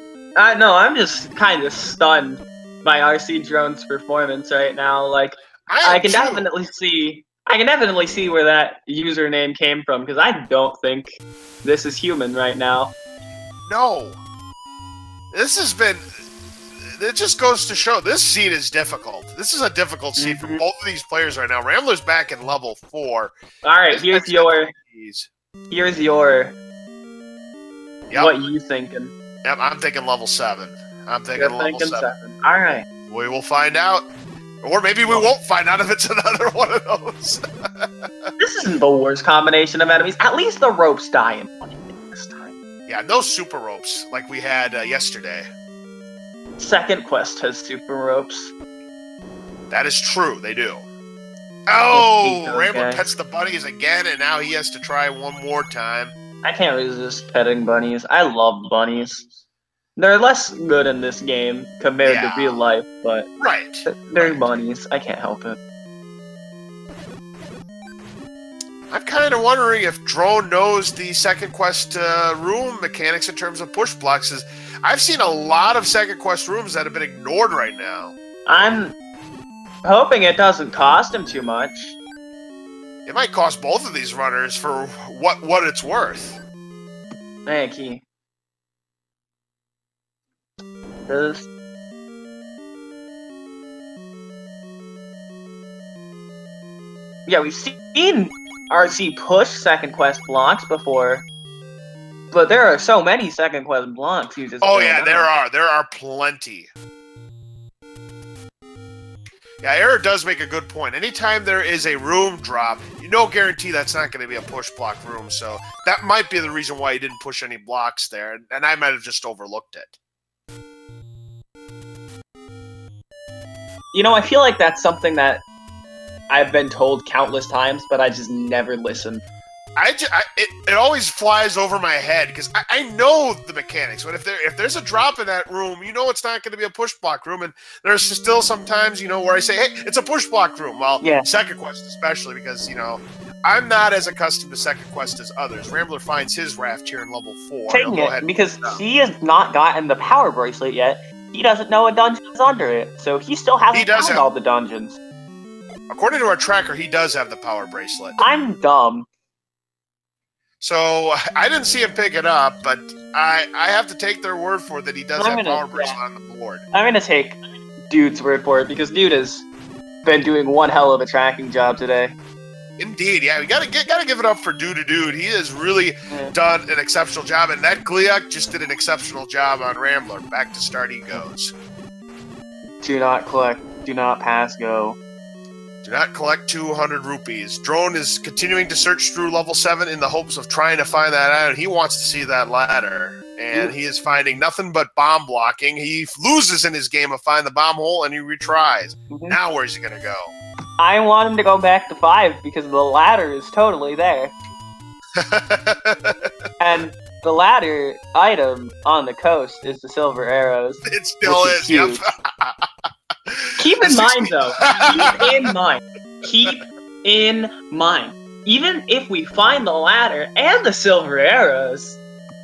no, I'm just kind of stunned by RC Drone's performance right now. Like, I can definitely see where that username came from because I don't think this is human right now. No, this has been. It just goes to show this seed is difficult. This is a difficult seed for both of these players right now. Rambler's back in level 4. All right, here's your. What you thinking? Yep, I'm thinking level 7. I'm thinking level 7. All right. We will find out. Or maybe we won't find out if it's another one of those. This isn't the worst combination of enemies. At least the ropes die in one hit this time. Yeah, no super ropes like we had yesterday. Second quest has super ropes. That is true, they do. Oh, Rambler pets the bunnies again, and now he has to try one more time. I can't resist petting bunnies. I love bunnies. They're less good in this game compared to real life, but they're bunnies. I can't help it. I'm kind of wondering if Drone knows the second quest room mechanics in terms of push blocks. I've seen a lot of second quest rooms that have been ignored right now. I'm hoping it doesn't cost him too much. It might cost both of these runners for what it's worth. Thank you. Yeah, we've seen RC push second quest blocks before, but there are so many second quest blocks. You just there are plenty. Yeah, Error does make a good point. Anytime there is a room drop, no guarantee that's not going to be a push block room, so that might be the reason why he didn't push any blocks there, and I might have just overlooked it. You know, I feel like that's something that I've been told countless times, but I just never listen. It always flies over my head because I know the mechanics. But if there's a drop in that room, you know it's not going to be a push block room. And there's still sometimes, where I say, hey, it's a push block room. Well, second quest especially because, I'm not as accustomed to second quest as others. Rambler finds his raft here in level 4. Taking it because he has not gotten the power bracelet yet. He doesn't know a dungeon is under it, so he still hasn't found all the dungeons. According to our tracker, he does have the power bracelet. I'm dumb. So I didn't see him pick it up, but I have to take their word for it that he does have power bracelet on the board. I'm gonna take Dude's word for it because Dude has been doing one hell of a tracking job today. Indeed, yeah, we gotta give it up for Dude. He has really done an exceptional job, and that Gliok just did an exceptional job on Rambler. Back to start he goes. Do not collect. Do not pass go. Do not collect 200 rupees. Drone is continuing to search through level 7 in the hopes of trying to find that item. He wants to see that ladder, and he is finding nothing but bomb blocking. He loses in his game of find the bomb hole, and he retries. Now where's he gonna go? I want him to go back to 5 because the ladder is totally there. And the ladder item on the coast is the silver arrows. It still is, yep. Keep in mind, though. Keep in mind. Even if we find the ladder and the silver arrows,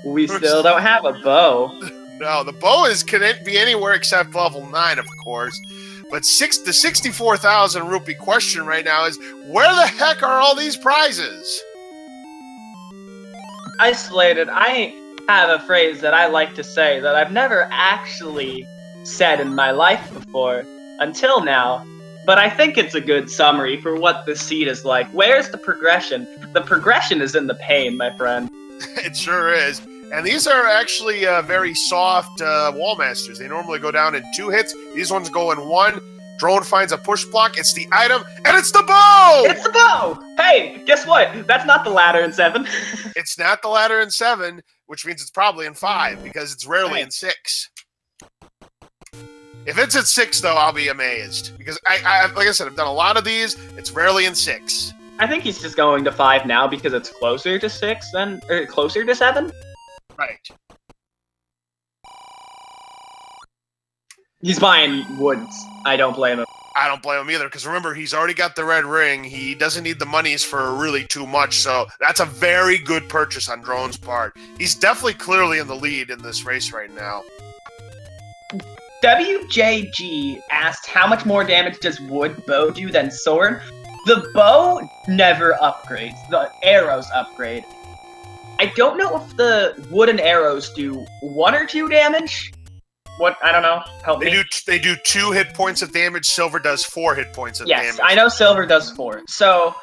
we still don't have a bow. No, the bow can't be anywhere except level 9, of course. But the 64,000 rupee question right now is, where the heck are all these prizes? Isolated, I have a phrase that I like to say that I've never actually said in my life before, until now, but I think it's a good summary for what this seed is like. Where's the progression? The progression is in the pain, my friend. It sure is. And these are actually very soft wall masters. They normally go down in 2 hits. These ones go in 1. Drone finds a push block. It's the item, and it's the bow! It's the bow! Hey, guess what? That's not the ladder in 7. It's not the ladder in 7, which means it's probably in 5, because it's rarely in 6. If it's at 6, though, I'll be amazed. Because, like I said, I've done a lot of these. It's rarely in 6. I think he's just going to 5 now because it's closer to 6 than... or closer to 7? Right. He's buying woods. I don't blame him. I don't blame him either, because remember, he's already got the red ring. He doesn't need the monies for really too much, so that's a very good purchase on Drone's part. He's definitely clearly in the lead in this race right now. WJG asked how much more damage does wood bow do than sword? The bow never upgrades. The arrows upgrade. I don't know if the wooden arrows do 1 or 2 damage. What? I don't know. Help me. They do 2 hit points of damage. Silver does 4 hit points of damage. Yes, I know silver does 4. So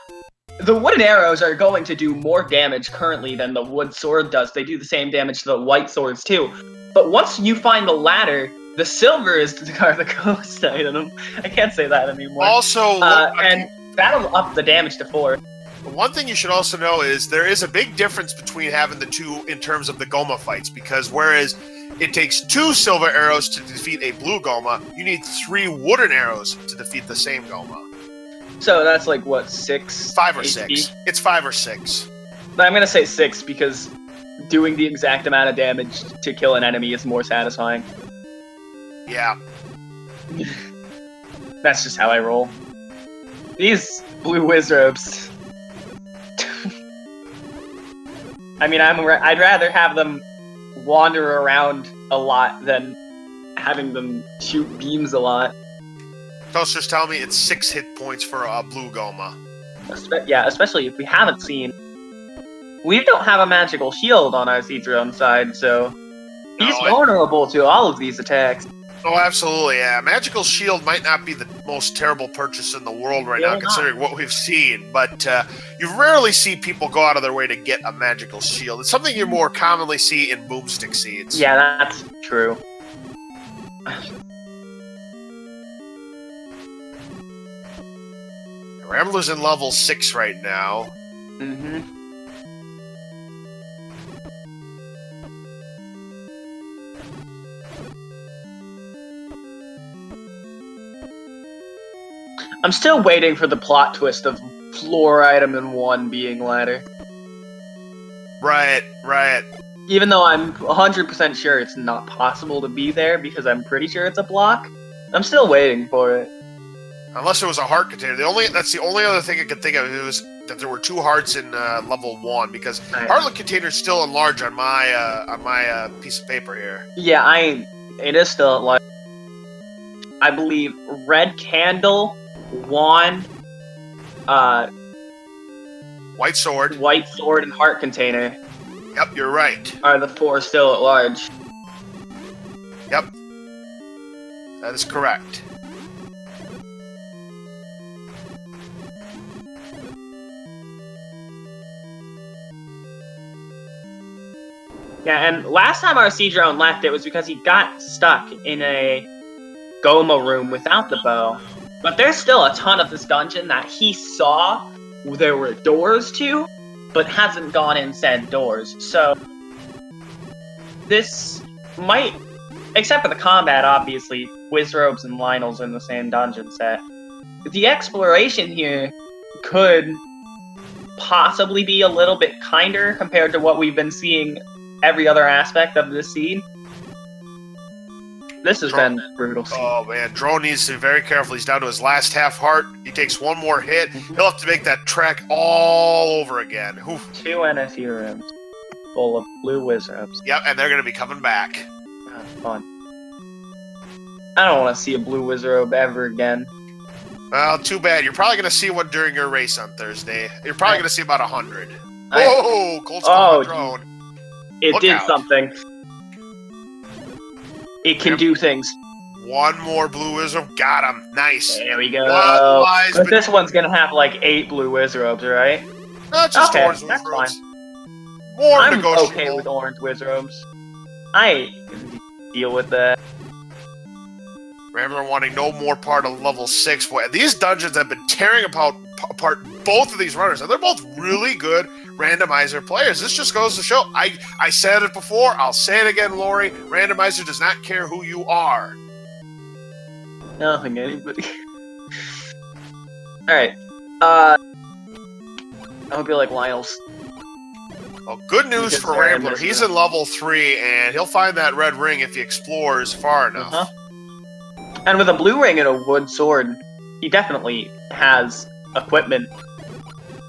the wooden arrows are going to do more damage currently than the wood sword does. They do the same damage to the white swords too. But once you find the ladder, the silver is the ghost item. I can't say that anymore. Also, and that'll up the damage to 4. One thing you should also know is there is a big difference between having the 2 in terms of the Goma fights, because whereas it takes 2 silver arrows to defeat a blue Goma, you need 3 wooden arrows to defeat the same Goma. So that's like, what, 6? 5 or HP? 6. It's 5 or 6. I'm gonna say 6 because doing the exact amount of damage to kill an enemy is more satisfying. Yeah. That's just how I roll. These blue wizards. I mean, I'd rather have them wander around a lot than having them shoot beams a lot. Toaster's telling me it's 6 hit points for a blue Goma. Yeah, especially if we haven't seen... We don't have a magical shield on our rcdrone side, so he's vulnerable to all of these attacks. Oh, absolutely, yeah. Magical Shield might not be the most terrible purchase in the world right now, considering what we've seen, but you rarely see people go out of their way to get a Magical Shield. It's something you more commonly see in boomstick seeds. Yeah, that's true. Rambler's in level 6 right now. Mm-hmm. I'm still waiting for the plot twist of floor item in 1 being ladder. Right. Even though I'm 100% sure it's not possible to be there because I'm pretty sure it's a block, I'm still waiting for it. Unless it was a heart container. That's the only other thing I could think of. It was that there were 2 hearts in level 1, because heartlet container's still enlarged on my piece of paper here. Yeah, it is still enlarged. I believe red candle, wand, White sword. White sword and heart container. Yep, you're right. Are the 4 still at large? Yep. That is correct. Yeah, and last time rcdrone left, it was because he got stuck in a Goma room without the bow. But there's still a ton of this dungeon that he saw there were doors to, but hasn't gone in said doors. So this might, except for the combat, obviously, Wizrobes and Lionel's in the same dungeon set. The exploration here could possibly be a little bit kinder compared to what we've been seeing every other aspect of this seed. This has been brutal. Oh man, Drone needs to be very careful. He's down to his last half heart. He takes one more hit. He'll have to make that trek all over again. Oof. 2 NSU rooms full of blue Wizrobes. Yep, and they're going to be coming back. Oh, fun. I don't want to see a blue Wizrobe ever again. Well, too bad. You're probably going to see one during your race on Thursday. You're probably going to see about 100. Whoa! Cold Stone on Drone. It Look did out. something. It can do things. One more blue Wizrobe. Got him. Nice. There we go. Lies, but this one's going to have like 8 blue Wizrobes, right? Not just okay, orange that's Wizrobes. fine. More I'm negotiable. okay with orange Wizrobes. I can deal with that. Rambler wanting no more part of level 6. Boy, these dungeons have been tearing apart both of these runners, and they're both really good randomizer players. This just goes to show, I said it before, I'll say it again, Lori, randomizer does not care who you are. I don't think anybody. Alright. I hope you like Lionel's. Well, good news for Rambler. He's in level 3, and he'll find that red ring if he explores far enough. And with a blue ring and a wood sword, he definitely has equipment.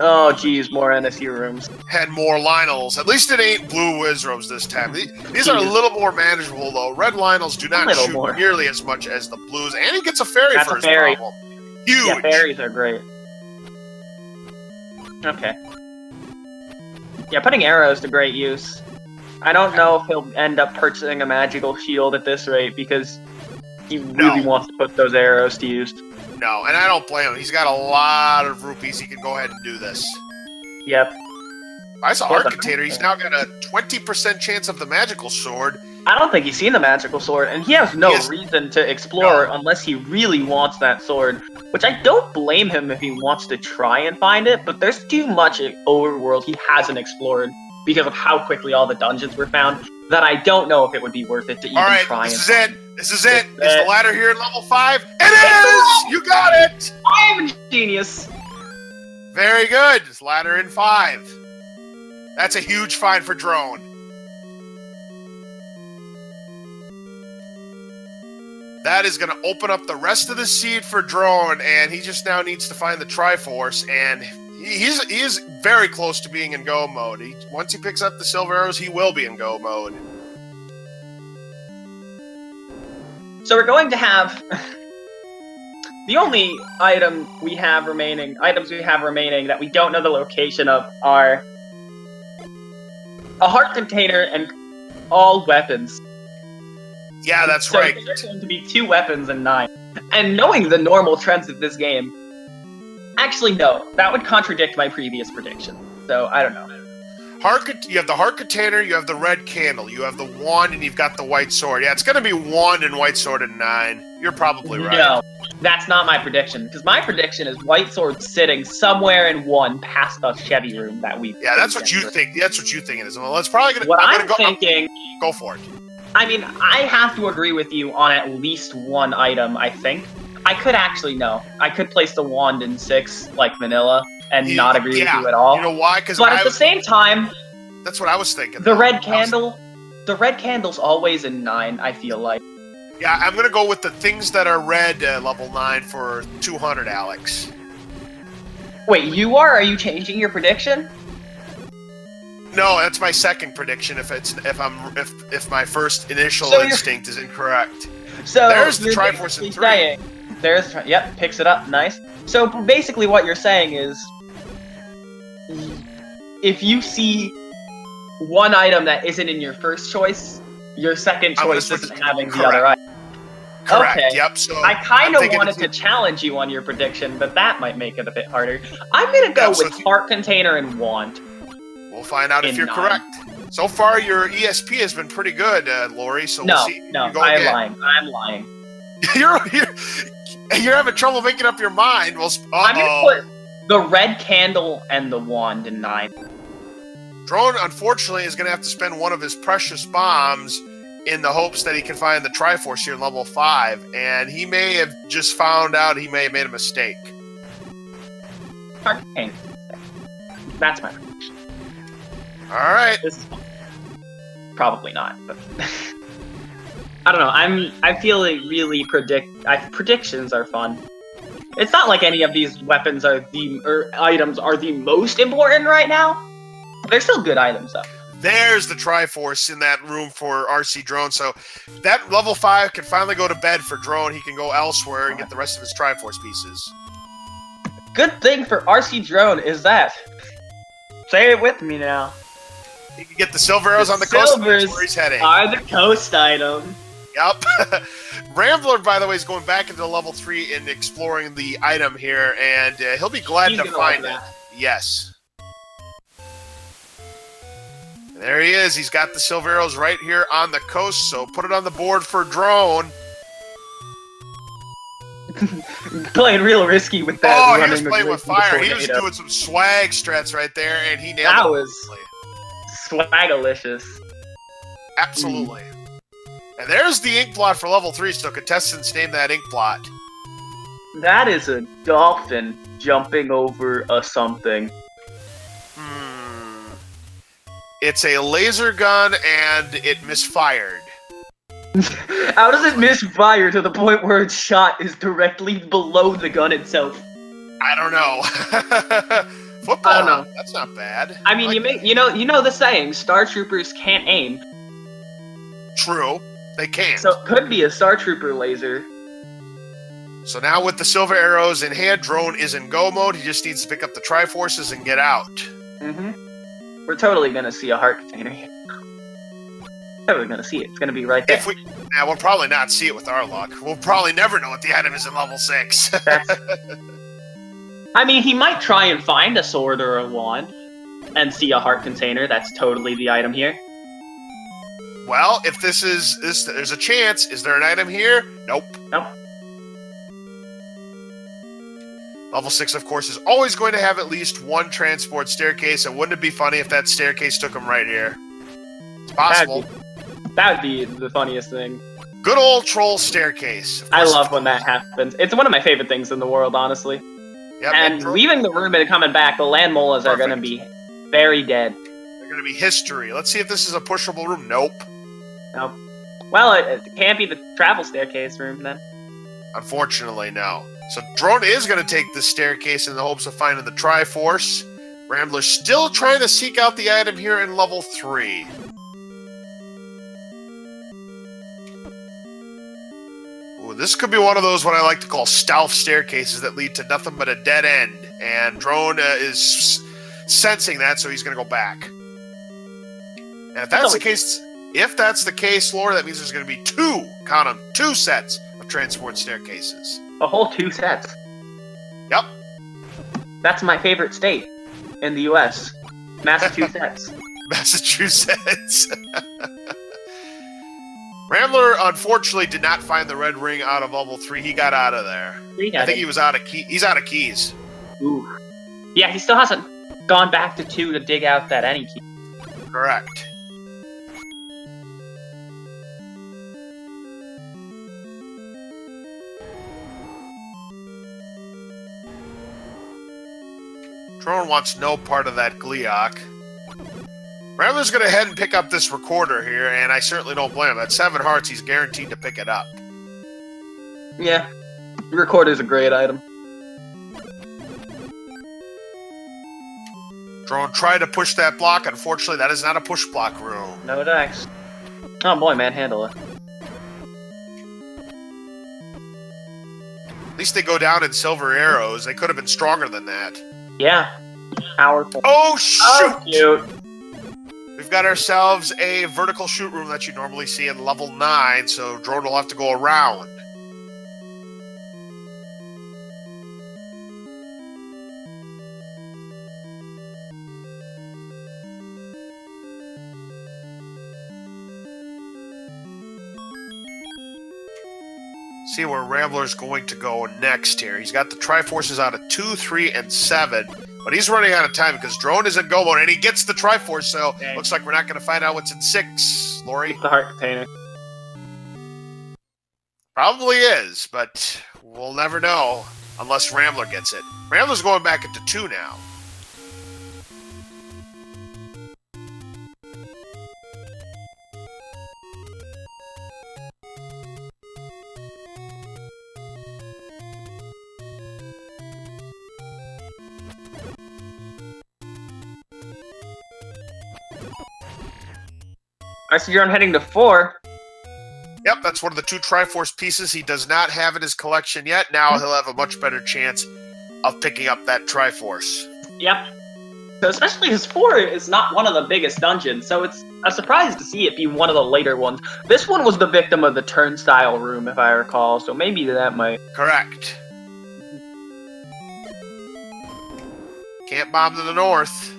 Oh, geez, more NSU rooms. And more Lionels. At least it ain't blue Wizrobes this time. These are a little more manageable, though. Red Lionels do not shoot nearly as much as the blues, and he gets a fairy for his problem. Huge! Yeah, fairies are great. Okay. Yeah, putting arrows to great use. I don't know if he'll end up purchasing a magical shield at this rate, because he really wants to put those arrows to use. No, and I don't blame him. He's got a lot of rupees. He can go ahead and do this. Yep. I saw Heart Container. He's now got a 20% chance of the magical sword. I don't think he's seen the magical sword, and he has no reason to explore unless he really wants that sword. Which I don't blame him if he wants to try and find it, but there's too much overworld he hasn't explored because of how quickly all the dungeons were found that I don't know if it would be worth it to even try and find. This is it. Is the ladder here in level 5? It is! You got it! I am a genius! Very good. This ladder in 5. That's a huge find for Drone. That is going to open up the rest of the seed for Drone, and he just now needs to find the Triforce, and he is very close to being in go mode. Once he picks up the silver arrows, he will be in go mode. So we're going to have the only items we have remaining that we don't know the location of are a heart container and all weapons. Yeah, that's right. So there's going to be 2 weapons and 9. And knowing the normal trends of this game, actually no, that would contradict my previous prediction. So I don't know. You have the heart container, you have the red candle, you have the wand, and you've got the white sword. Yeah, it's going to be wand and white sword and 9. You're probably right. No, that's not my prediction, because my prediction is white sword sitting somewhere in 1 past the Chevy room that we. Yeah, that's what you think. That's what you think it is. Well, it's probably going to. What I'm thinking. Go for it. I mean, I have to agree with you on at least 1 item. I think I could actually I could place the wand in 6 like vanilla. And not agree with you at all. You know why? But at the same time, that's what I was thinking. The red candle's always in 9. I feel like. Yeah, I'm gonna go with the things that are red level 9 for 200, Alex. Wait, you are? Are you changing your prediction? No, that's my second prediction. If my first initial instinct is incorrect. So there's the Triforce in 3. Yep, picks it up. Nice. So basically, what you're saying is if you see one item that isn't in your first choice, your second choice isn't having the other item. Correct. Okay. Yep. So I kind of wanted to challenge you on your prediction, but that might make it a bit harder. I'm gonna go with Heart Container and Wand. We'll find out if you're correct. So far, your ESP has been pretty good, Lori. So we'll see. No, I'm lying. I'm lying. You're having trouble making up your mind. Well, I'm gonna put the red candle and the wand in 9. Drone, unfortunately, is going to have to spend one of his precious bombs in the hopes that he can find the Triforce here in level 5, and he may have just found out he may have made a mistake. Okay. That's my prediction. All right. This is probably not, but I don't know. I feel like really predictions are fun. It's not like any of these weapons are items are the most important right now. They're still good items though. There's the Triforce in that room for RC Drone. So that level 5 can finally go to bed for Drone. He can go elsewhere and get the rest of his Triforce pieces. Good thing for RC Drone is that. Say it with me now. He can get the silver arrows on the coast. That's where he's heading. Are the coast item. Yep. Rambler, by the way, is going back into level 3 and exploring the item here, and he'll be glad to find it. Yes. And there he is. He's got the silver arrows right here on the coast, so put it on the board for Drone. Playing real risky with that. Oh, he was playing with fire. He was doing some swag strats right there, and he nailed it. That was swagalicious. Absolutely. And there's the ink blot for level 3, so contestants name that ink blot. That is a dolphin jumping over a something. It's a laser gun, and it misfired. How does it misfire to the point where its shot is directly below the gun itself? I don't know. Football, I don't know. That's not bad. I mean, you know the saying, Star Troopers can't aim. True, they can't. So it could be a Star Trooper laser. So now with the silver arrows in hand, Drone is in go mode. He just needs to pick up the Triforces and get out. We're totally gonna see a heart container here. Totally gonna see it. It's gonna be right there. We'll probably not see it with our luck. We'll probably never know what the item is in level 6. I mean, he might try and find a sword or a wand and see a heart container. That's totally the item here. Well, if there's a chance. Is there an item here? Nope. Nope. Level 6, of course, is always going to have at least one transport staircase, and wouldn't it be funny if that staircase took him right here? It's possible. That would be the funniest thing. Good old troll staircase. I love when that happens. It's one of my favorite things in the world, honestly. Yep, and leaving the room and coming back, the land molas are going to be very dead. They're going to be history. Let's see if this is a pushable room. Nope. Nope. Well, it can't be the travel staircase room, then. Unfortunately, no. So Drone is going to take the staircase in the hopes of finding the Triforce. Rambler's still trying to seek out the item here in level 3. Ooh, this could be one of those what I like to call stealth staircases that lead to nothing but a dead end. And Drone is sensing that, so he's going to go back. And if that's the case, Laura, that means there's going to be 2, count them, 2 sets of transport staircases. A whole 2 sets. Yep. That's my favorite state in the U.S. Massachusetts. Massachusetts. Rambler, unfortunately, did not find the red ring out of level 3. He got out of there. I think he was out of He's out of keys. Ooh. Yeah, he still hasn't gone back to 2 to dig out that any key. Correct. Drone wants no part of that Gliok. Rambler's going to head and pick up this recorder here, and I certainly don't blame him. At 7 hearts, he's guaranteed to pick it up. Yeah, the recorder's a great item. Drone tried to push that block. Unfortunately, that is not a push block room. No dice. Oh boy, manhandle it. At least they go down in silver arrows. They could have been stronger than that. Yeah. Powerful. Oh, shoot! Oh, cute. We've got ourselves a vertical shoot room that you normally see in level 9, so drone will have to go around. See where Rambler's going to go next here. He's got the Triforces out of 2, 3, and 7. But he's running out of time because drone is in go mode, and he gets the Triforce, so looks like we're not going to find out what's in 6, Lori. It's the heart container. Probably is, but we'll never know unless Rambler gets it. Rambler's going back into 2 now. rcdrone heading to 4. Yep, that's one of the 2 Triforce pieces he does not have in his collection yet. Now he'll have a much better chance of picking up that Triforce. Yep. So especially his 4 is not one of the biggest dungeons, so it's a surprise to see it be one of the later ones. This one was the victim of the turnstile room, if I recall, so maybe that might... Correct. Can't bomb to the north.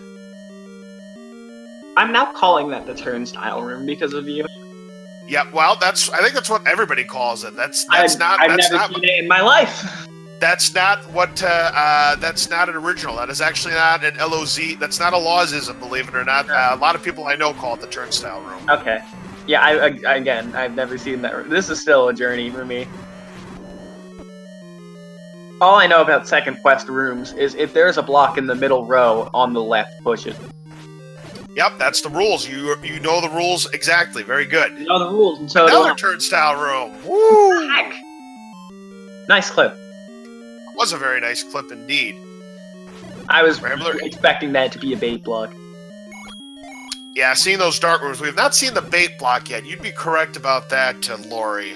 I'm now calling that the turnstile room because of you. Yeah, well, I think that's what everybody calls it. I've never seen it in my life. That's not what. That's not an original. That is actually not an LOZ. That's not a lawsism, believe it or not. A lot of people I know call it the turnstile room. Okay. Yeah. Again, I've never seen that. This is still a journey for me. All I know about second quest rooms is if there's a block in the middle row on the left, push it. Yep, that's the rules. You know the rules exactly. Very good. You know the rules. And so another turnstile room. Woo! Nice clip. It was a very nice clip indeed. I was expecting that to be a bait block. Yeah, seeing those dark rooms. We have not seen the bait block yet. You'd be correct about that, Lori.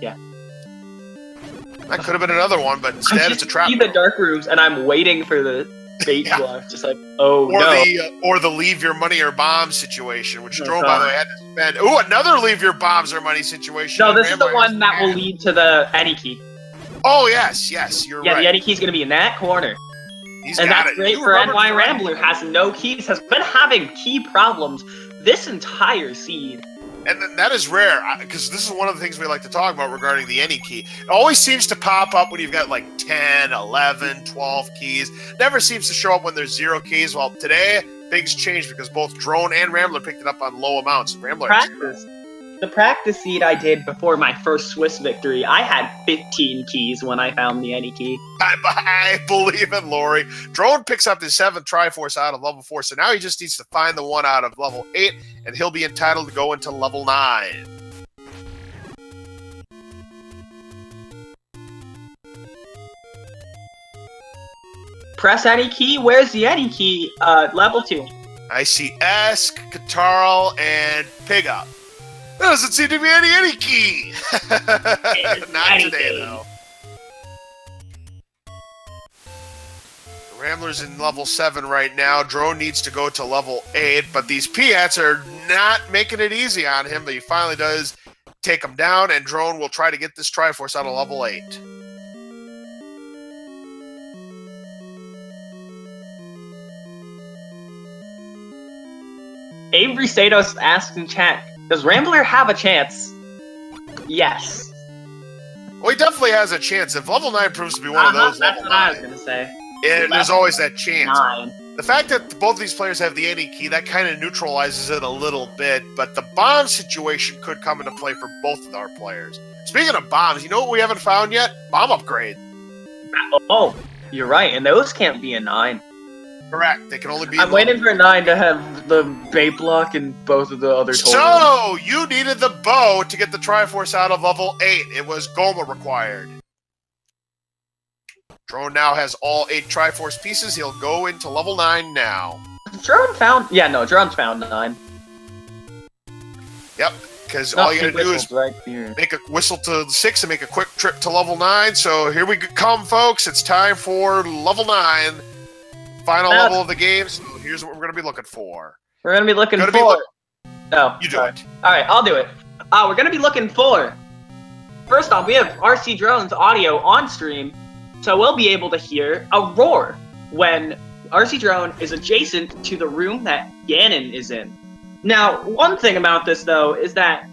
Yeah. That could have been another one, but instead it's a trap. I see the dark rooms, and I'm waiting for the bait block, just like, oh no. Or the leave your money or bomb situation, which drone, by the way, had to spend. Ooh, another leave your bombs or money situation. No, this is the one that will lead to the Any key. Oh, yes, you're right. Yeah, the Any key's going to be in that corner. And that's great for NYRambler, has no keys, has been having key problems this entire seed. And that is rare, because this is one of the things we like to talk about regarding the Any key. It always seems to pop up when you've got like 10, 11, 12 keys. Never seems to show up when there's 0 keys. Well, today, things changed because both Drone and Rambler picked it up on low amounts. Rambler The practice seed I did before my first Swiss victory, I had 15 keys when I found the Any key. I believe it, Lori. Drone picks up his 7th Triforce out of level 4, so now he just needs to find the one out of level 8, and he'll be entitled to go into level 9. Press Any key. Where's the Any key? Level 2. I see Esk, Katarl, and Pig Up. There doesn't seem to be any key. Not today, though. Rambler's in level 7 right now. Drone needs to go to level 8, but these Piats are not making it easy on him, but he finally does take him down, and Drone will try to get this Triforce out of level 8. Avery Statos asked in chat, does Rambler have a chance? Yes. Well, he definitely has a chance. If level 9 proves to be one of those, that's level what 9, I was going to say. There's always that chance. 9. The fact that both these players have the Any key, that kind of neutralizes it a little bit, but the bomb situation could come into play for both of our players. Speaking of bombs, you know what we haven't found yet? Bomb upgrade. Oh, you're right, and those can't be a 9. Correct. They can only be. I'm waiting for 9 to have the bait block and both of the other totals. So, you needed the bow to get the Triforce out of level 8. It was Goma required. Drone now has all 8 Triforce pieces. He'll go into level 9 now. Drone found... Yeah, no, Drone's found 9. Yep, because all you gotta do is right here. make a whistle to 6 and make a quick trip to level 9. So here we come, folks. It's time for level 9. Final level of the game, so here's what we're going to be looking for. We're going to be looking for... Oh, you do it. All right, I'll do it. We're going to be looking for... First off, we have RC Drone's audio on stream, so we'll be able to hear a roar when RC Drone is adjacent to the room that Ganon is in. Now, one thing about this, though, is that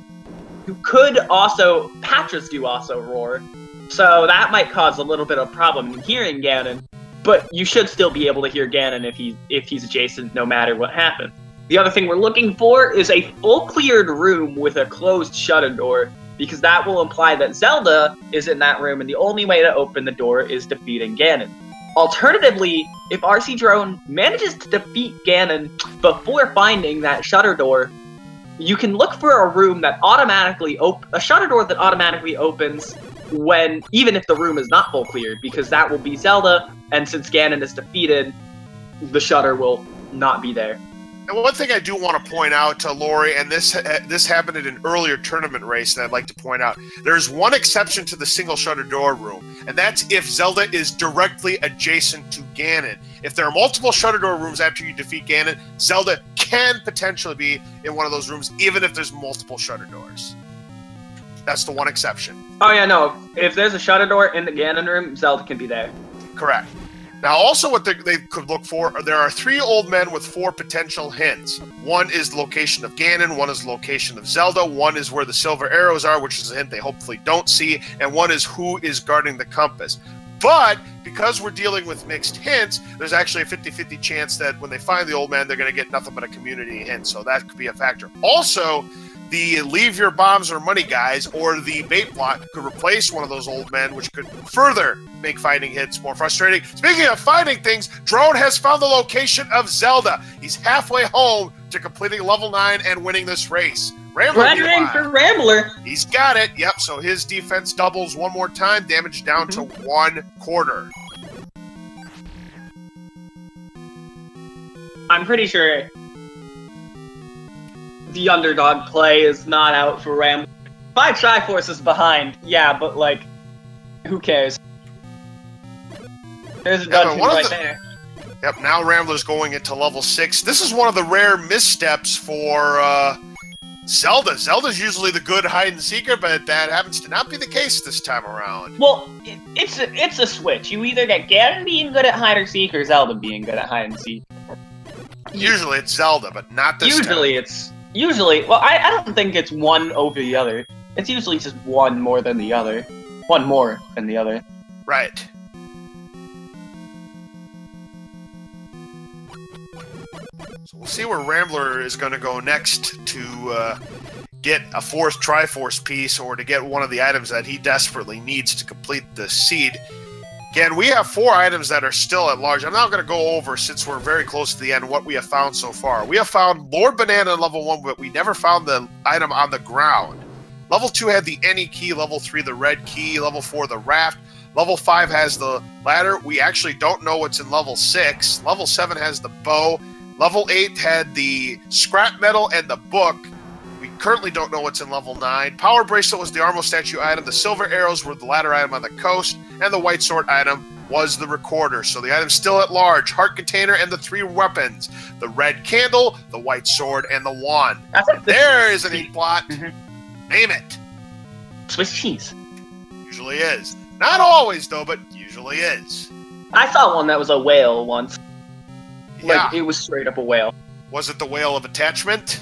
you could also... Patras do also roar, so that might cause a little bit of problem in hearing Ganon, but you should still be able to hear Ganon if he's adjacent no matter what happens. The other thing we're looking for is a full cleared room with a closed shutter door, because that will imply that Zelda is in that room, and the only way to open the door is defeating Ganon. Alternatively, if RC Drone manages to defeat Ganon before finding that shutter door, you can look for a room that a shutter door that automatically opens even if the room is not full cleared, because that will be Zelda, and since Ganon is defeated, the shutter will not be there. And one thing I do want to point out to Lori, and this happened in an earlier tournament race that I'd like to point out, there's one exception to the single shutter door room, and that's if Zelda is directly adjacent to Ganon. If there are multiple shutter door rooms after you defeat Ganon, Zelda can potentially be in one of those rooms, even if there's multiple shutter doors. That's the one exception. Oh yeah, no. If there's a shutter door in the Ganon room, Zelda can be there. Correct. Now, also what they could look for, there are 3 old men with 4 potential hints. One is the location of Ganon, one is the location of Zelda, one is where the silver arrows are, which is a hint they hopefully don't see, and one is who is guarding the compass. But, because we're dealing with mixed hints, there's actually a 50-50 chance that when they find the old man, they're going to get nothing but a community hint, so that could be a factor. Also, the leave your bombs or money guys or the bait block could replace one of those old men, which could further make finding hits more frustrating. Speaking of finding things, Drone has found the location of Zelda. He's halfway home to completing level 9 and winning this race. Rambler for Rambler. He's got it. Yep, so his defense doubles one more time, damage down to 1/4. I'm pretty sure the underdog play is not out for Rambler. 5 Triforces behind, yeah, but like, who cares? There's a dungeon right there. Yep, now Rambler's going into level 6. This is one of the rare missteps for Zelda. Zelda's usually the good hide-and-seeker, but that happens to not be the case this time around. Well, it's a switch. You either get Ganon being good at hide-and-seek or Zelda being good at hide-and-seek. Usually it's Zelda, but not this time. Usually, well, I don't think it's one over the other. It's usually just one more than the other. One more than the other. Right. So we'll see where Rambler is going to go next to get a 4th Triforce piece or to get one of the items that he desperately needs to complete the seed. Again, we have 4 items that are still at large. I'm now going to go over, since we're very close to the end, what we have found so far. We have found Lord Banana in level 1, but we never found the item on the ground. Level 2 had the any key, level 3 the red key, level 4 the raft, level 5 has the ladder. We actually don't know what's in level 6. Level 7 has the bow. Level 8 had the scrap metal and the book. We currently don't know what's in level 9. Power Bracelet was the Armo Statue item. The silver arrows were the ladder item on the coast. And the white sword item was the recorder. So the item's still at large. Heart container and the 3 weapons. The red candle, the white sword, and the wand. There is an ink blot. Name it. Swiss cheese. Usually is. Not always, though, but usually is. I saw one that was a whale once. Yeah. Like, it was straight up a whale. Was it the whale of attachment?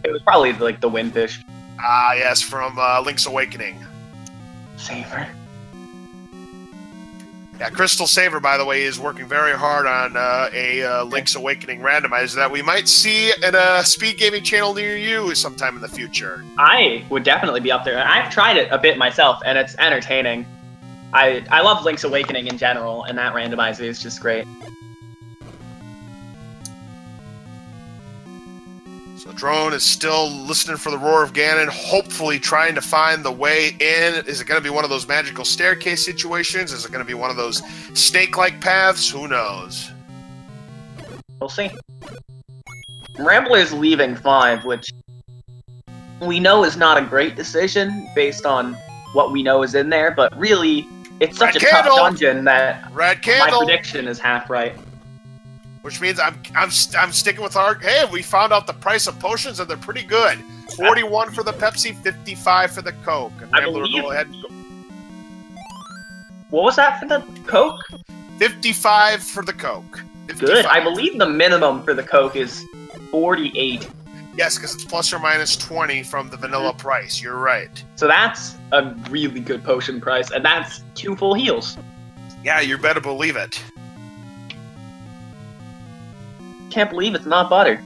It was probably like the windfish. Ah, yes, from Link's Awakening. Saver. Yeah, Crystal Saver, by the way, is working very hard on a Link's Awakening randomizer that we might see in a speed gaming channel near you sometime in the future. I would definitely be up there. I've tried it a bit myself, and it's entertaining. I love Link's Awakening in general, and that randomizer is just great. So Drone is still listening for the roar of Ganon, hopefully trying to find the way in. Is it going to be one of those magical staircase situations? Is it going to be one of those snake-like paths? Who knows? We'll see. Rambler's leaving 5, which we know is not a great decision based on what we know is in there, but really, it's such a tough dungeon that my prediction is half right. which means I'm sticking with our. Hey, we found out the price of potions and they're pretty good. 41 for the Pepsi, 55 for the Coke. And Rambler will go ahead and go. What was that for the Coke? 55 for the Coke. 55. Good. I believe the minimum for the Coke is 48. Yes, because it's plus or minus 20 from the vanilla price. You're right. So that's a really good potion price, and that's 2 full heals. Yeah, you better believe it. Can't believe it's not butter.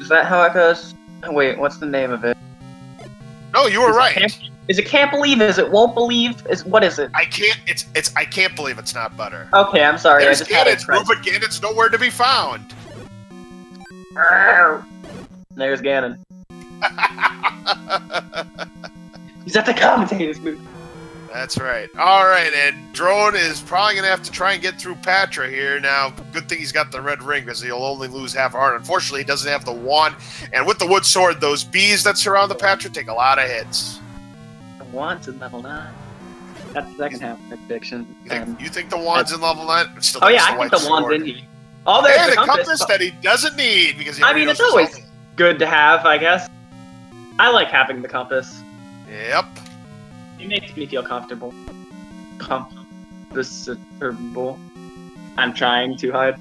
Is that how it goes? Oh, wait, what's the name of it? No, you were right. Is it can't believe? Is it won't believe? What is it? I can't. It's. I can't believe it's not butter. Okay, I'm sorry. There's I just had it Ganon's, but Ganon's nowhere to be found. There's Ganon. He's at the commentator's booth. That's right. All right, and Drone is probably going to have to try and get through Patra here. Now, good thing he's got the red ring because he'll only lose half heart. Unfortunately, he doesn't have the wand. And with the wood sword, those bees that surround the Patra take a lot of hits. The wand's in level 9. That's the second half of the prediction. You think the wand's in level 9? Oh, yeah, I think the wand's in here. Oh, there's the compass that he doesn't need because I mean, it's always good to have, I guess. I like having the compass. Yep. It makes me feel comfortable. Comfortable. I'm trying too hard.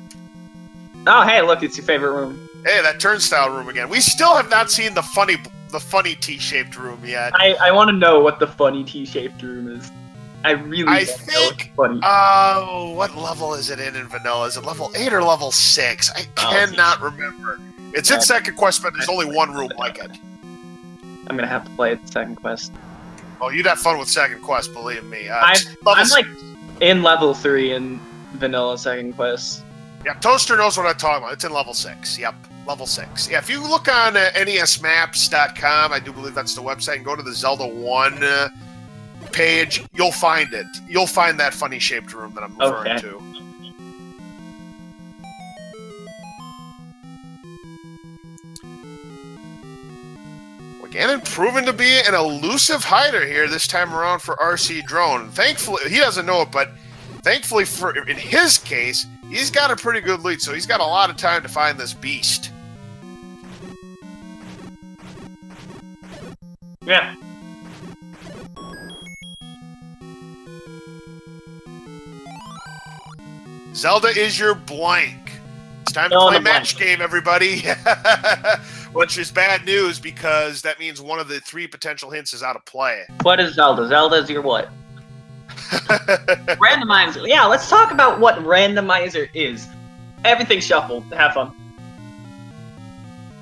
Oh, hey, look, it's your favorite room. Hey, that turnstile room again. We still have not seen the funny T-shaped room yet. I want to know what the funny T-shaped room is. I think. What level is it in vanilla? Is it level 8 or level 6? I cannot remember. It's in second quest, but there's only one room like it. I'm gonna have to play it second quest. Oh, you'd have fun with second quest, believe me. I'm like in level 3 in vanilla second quest. Yeah, Toaster knows what I'm talking about. It's in level 6. Yep, level 6. Yeah, if you look on NESmaps.com, I do believe that's the website, and go to the Zelda 1 page, you'll find it. You'll find that funny shaped room that I'm referring to. Ganon proven to be an elusive hider here this time around for RC Drone. Thankfully, he doesn't know it, but thankfully in his case, he's got a pretty good lead, so he's got a lot of time to find this beast. Yeah. Zelda is your blank. It's time to play match game, everybody. Which is bad news because that means one of the 3 potential hints is out of play. What is Zelda? Zelda is your what? Randomizer. Yeah, let's talk about what Randomizer is. Everything's shuffled. Have fun.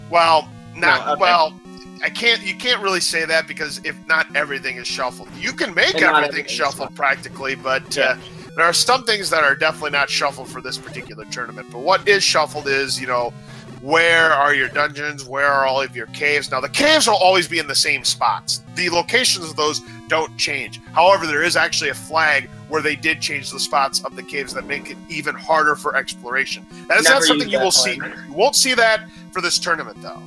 Well, you can't really say that because if not everything is shuffled. You can make everything shuffled practically, but there are some things that are definitely not shuffled for this particular tournament. But what is shuffled is, where are your dungeons? Where are all of your caves? Now, the caves will always be in the same spots. The locations of those don't change. However, there is actually a flag where they did change the spots of the caves that make it even harder for exploration. That is not something you will see. You won't see that for this tournament, though.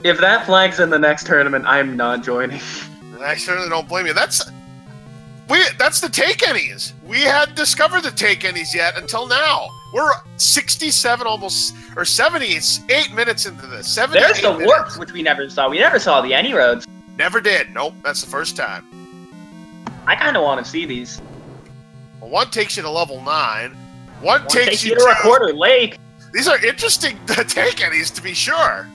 If that flag's in the next tournament, I'm not joining. I certainly don't blame you. That's the take-any's. We hadn't discovered the take-any's yet until now. We're 67 almost, or 78 minutes into this. There's the warps, which we never saw. We never saw the any roads. Never did. Nope, that's the first time. I kind of want to see these. Well, one takes you to level 9. One takes you to Recorder Lake. These are interesting take-any's, to be sure.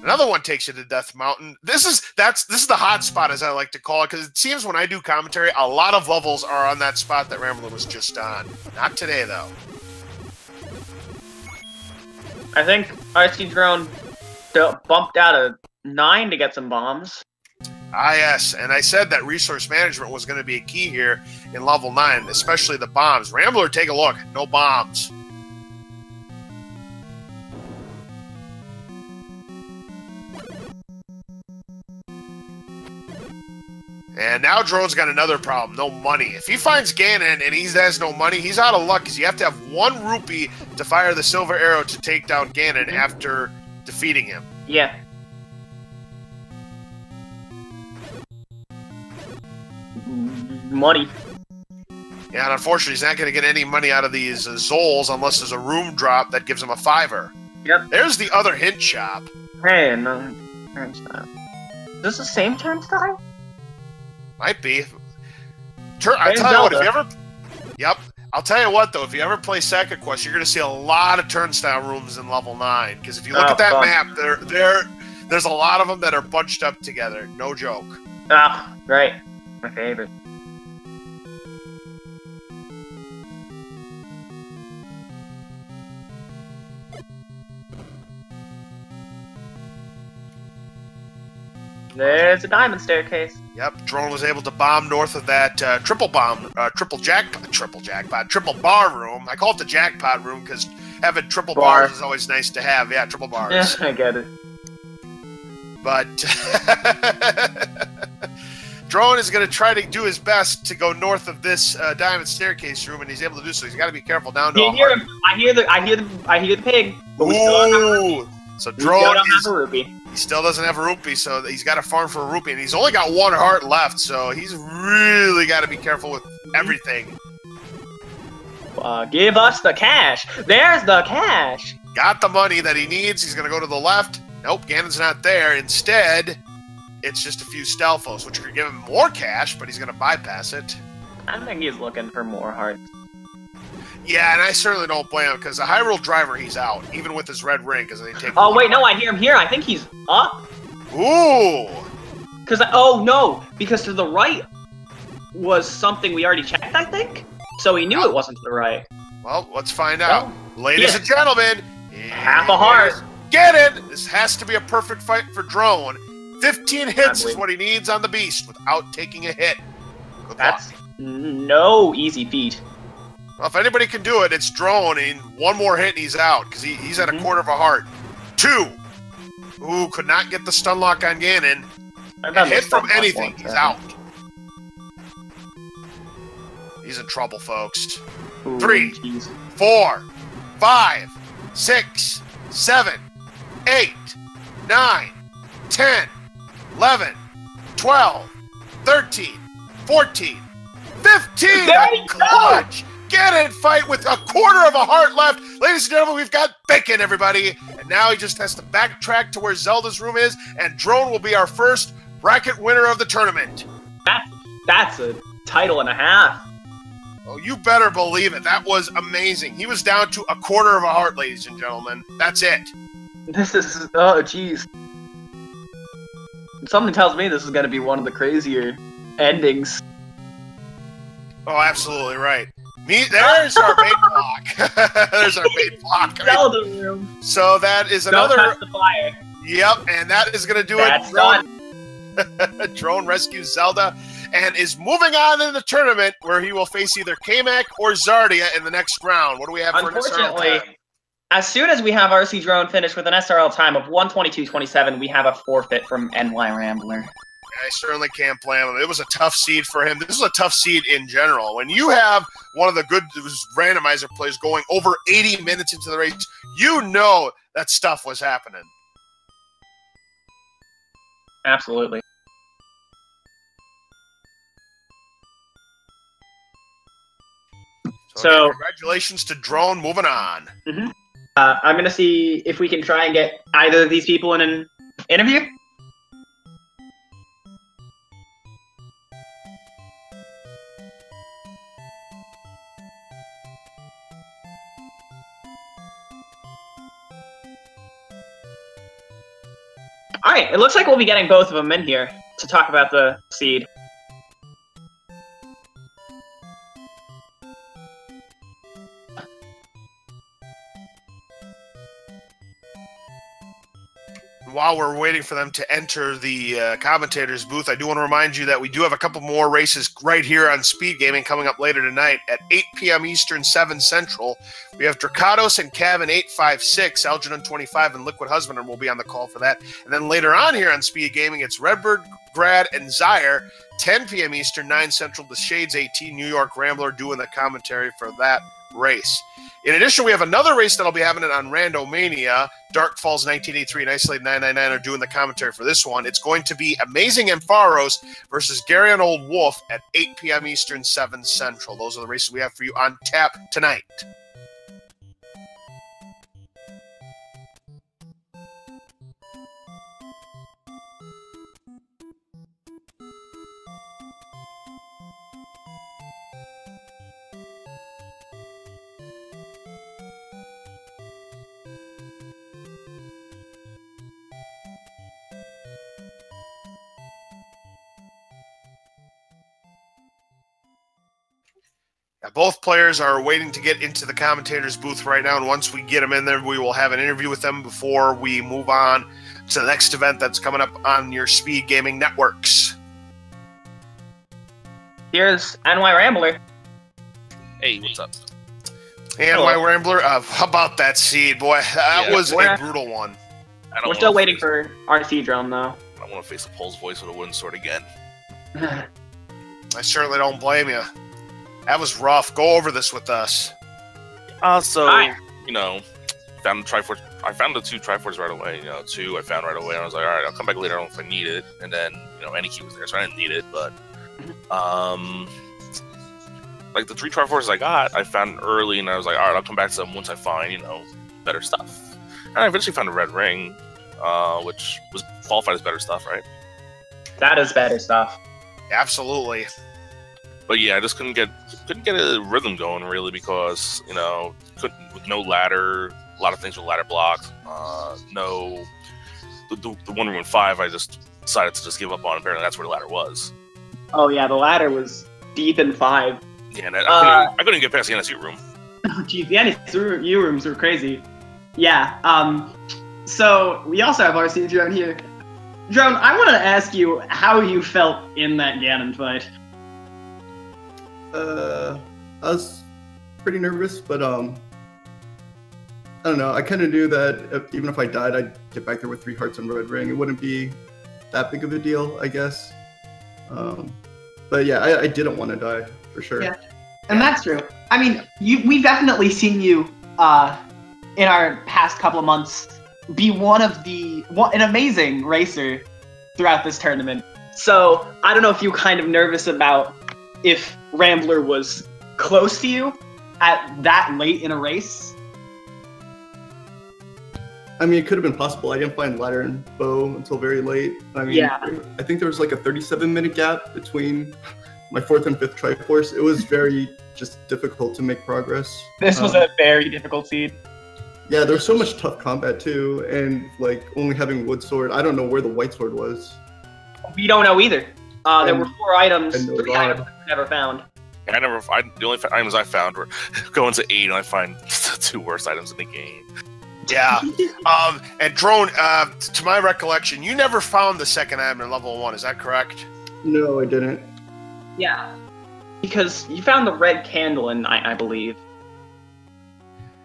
Another one takes you to Death Mountain. This is the hot spot, as I like to call it, because it seems when I do commentary, a lot of levels are on that spot that Rambler was just on. Not today, though. I think RC Drone bumped out a 9 to get some bombs. Ah, yes, and I said that resource management was going to be a key here in level 9, especially the bombs. Rambler, take a look. No bombs. And now Drone's got another problem, no money. If he finds Ganon and he has no money, he's out of luck because you have to have 1 rupee to fire the silver arrow to take down Ganon after defeating him. Yeah. money. Yeah, and unfortunately, he's not going to get any money out of these Zols unless there's a room drop that gives him a $5. Yep. There's the other hint shop. Hey, no turnstile. Is this the same turnstile? Might be. I'll tell you what, if you ever... Yep. I'll tell you what, though, if you ever play Second Quest, you're going to see a lot of turnstile rooms in level 9. Because if you look at that map, there's a lot of them that are bunched up together. No joke. Ah, great. My favorite. There's a diamond staircase. Yep, Drone was able to bomb north of that triple bar room. I call it the jackpot room because having triple bars is always nice to have. Yeah, triple bars. Yeah, I get it. But Drone is going to try to do his best to go north of this diamond staircase room, and he's able to do so. He's got to be careful down to. You hear him? I hear the pig. But we Ooh! So Drone don't have a rupee. He still doesn't have a rupee, so he's got to farm for a rupee, and he's only got 1 heart left, so he's really got to be careful with everything. Give us the cash. There's the cash. Got the money that he needs. He's going to go to the left. Nope, Ganon's not there. Instead, it's just a few Stelphos, which are going to give him more cash, but he's going to bypass it. I think he's looking for more hearts. Yeah, and I certainly don't blame him, because the Hyrule driver, he's out, even with his red ring, because they take... Oh, wait, no, I hear him here. I think he's up. Ooh! Oh, no, because to the right was something we already checked, I think? So he knew it wasn't to the right. Well, let's find out. Ladies and gentlemen, half a heart. Get it! This has to be a perfect fight for Drone. 15 hits is what he needs on the beast without taking a hit. That's no easy feat. Well, if anybody can do it, it's Drone, and 1 more hit and he's out, because he's at a quarter of a heart. 2! Ooh, could not get the stun lock on Ganon. A hit from anything, he's out. He's in trouble, folks. 3, 4, 5, 6, 7, 8, 9, 10, 11, 12, 13, 14, 15! Clutch! Get in fight with a quarter of a heart left. Ladies and gentlemen, we've got bacon, everybody. And now he just has to backtrack to where Zelda's room is, and Drone will be our first bracket winner of the tournament. That's a title and a half. Oh, you better believe it. That was amazing. He was down to a quarter of a heart, ladies and gentlemen. That's it. This is... Oh, jeez. Something tells me this is going to be one of the crazier endings. Oh, absolutely right. There's our bait block. There's our bait block. Zelda room. So that is another... Don't touch the fire. Yep, and that is going to do That's it. Done. Drone rescues Zelda and is moving on in the tournament where he will face either Kamek or Zardia in the next round. What do we have for an SRL time? As soon as we have rcdrone finished with an SRL time of 1:22.27, we have a forfeit from NYRambler. I certainly can't blame him. It was a tough seed for him. This is a tough seed in general. When you have one of the good randomizer players going over 80 minutes into the race, you know that stuff was happening. Absolutely. So congratulations to Drone. Moving on. I'm going to see if we can try and get either of these people in an interview. Alright, it looks like we'll be getting both of them in here to talk about the seed. While we're waiting for them to enter the commentator's booth, I do want to remind you that we do have a couple more races right here on Speed Gaming coming up later tonight at 8 p.m. Eastern, 7 Central. We have Dracados and Cavan 856, Algernon 25, and Liquid Husbandman will be on the call for that. And then later on here on Speed Gaming, it's Redbird, Grad, and Zyre, 10 p.m. Eastern, 9 Central, the Shades 18, NYRambler doing the commentary for that race. In addition, we have another race that'll be having it on Randomania. Dark Falls 1983 and Isolated 999 are doing the commentary for this one. It's going to be Amazing Ampharos versus Gary and Old Wolf at 8 p.m. Eastern, 7 Central. Those are the races we have for you on tap tonight. Both players are waiting to get into the commentator's booth right now, and once we get them in there, we will have an interview with them before we move on to the next event that's coming up on your Speed Gaming networks. Here's NYRambler. Hey, what's up? Hey, NYRambler, how about that seed, boy? That was a brutal one. We're still waiting for rcdrone, though. I don't want to face the Pole's voice with a wooden sword again. I certainly don't blame you. That was rough. Go over this with us. You know, found the Triforce. I found the 2 Triforces right away. You know, 2 I found right away. And I was like, all right, I'll come back later. I don't know if I need it. And then, you know, any key was there, so I didn't need it. But, like the 3 Triforces I got, I found early, and I was like, all right, I'll come back to them once I find, you know, better stuff. And I eventually found a red ring, which was qualified as better stuff, right? That is better stuff. Absolutely. But yeah, I just couldn't get a rhythm going really because, you know, with no ladder, a lot of things with ladder blocks. The 1 room in 5, I just decided to just give up on. Apparently, that's where the ladder was. Oh yeah, the ladder was deep in 5. Yeah, and I couldn't get past the NSU room. Oh geez, the NSU rooms were crazy. Yeah. So we also have RC Drone here. Drone, I want to ask you how you felt in that Ganon fight. I was pretty nervous, but I don't know. I kind of knew that even if I died, I'd get back there with 3 hearts and red ring. It wouldn't be that big of a deal, I guess. But yeah, I didn't want to die for sure. Yeah, and that's true. I mean, we've definitely seen you in our past couple of months be an amazing racer throughout this tournament. So I don't know if you're kind of nervous about if Rambler was close to you at that late in a race. I mean, it could have been possible. I didn't find ladder and bow until very late. I mean, yeah. I think there was like a 37-minute gap between my 4th and 5th Triforce. It was very just difficult to make progress. This was a very difficult seed. Yeah, there was so much tough combat too, and like only having wood sword. I don't know where the white sword was. We don't know either. There were 4 items, 3 items we never found. The only items I found were going to 8, and I find the 2 worst items in the game. Yeah. And Drone, to my recollection, you never found the 2nd item in level 1. Is that correct? No, I didn't. Yeah. Because you found the red candle in 9, I believe.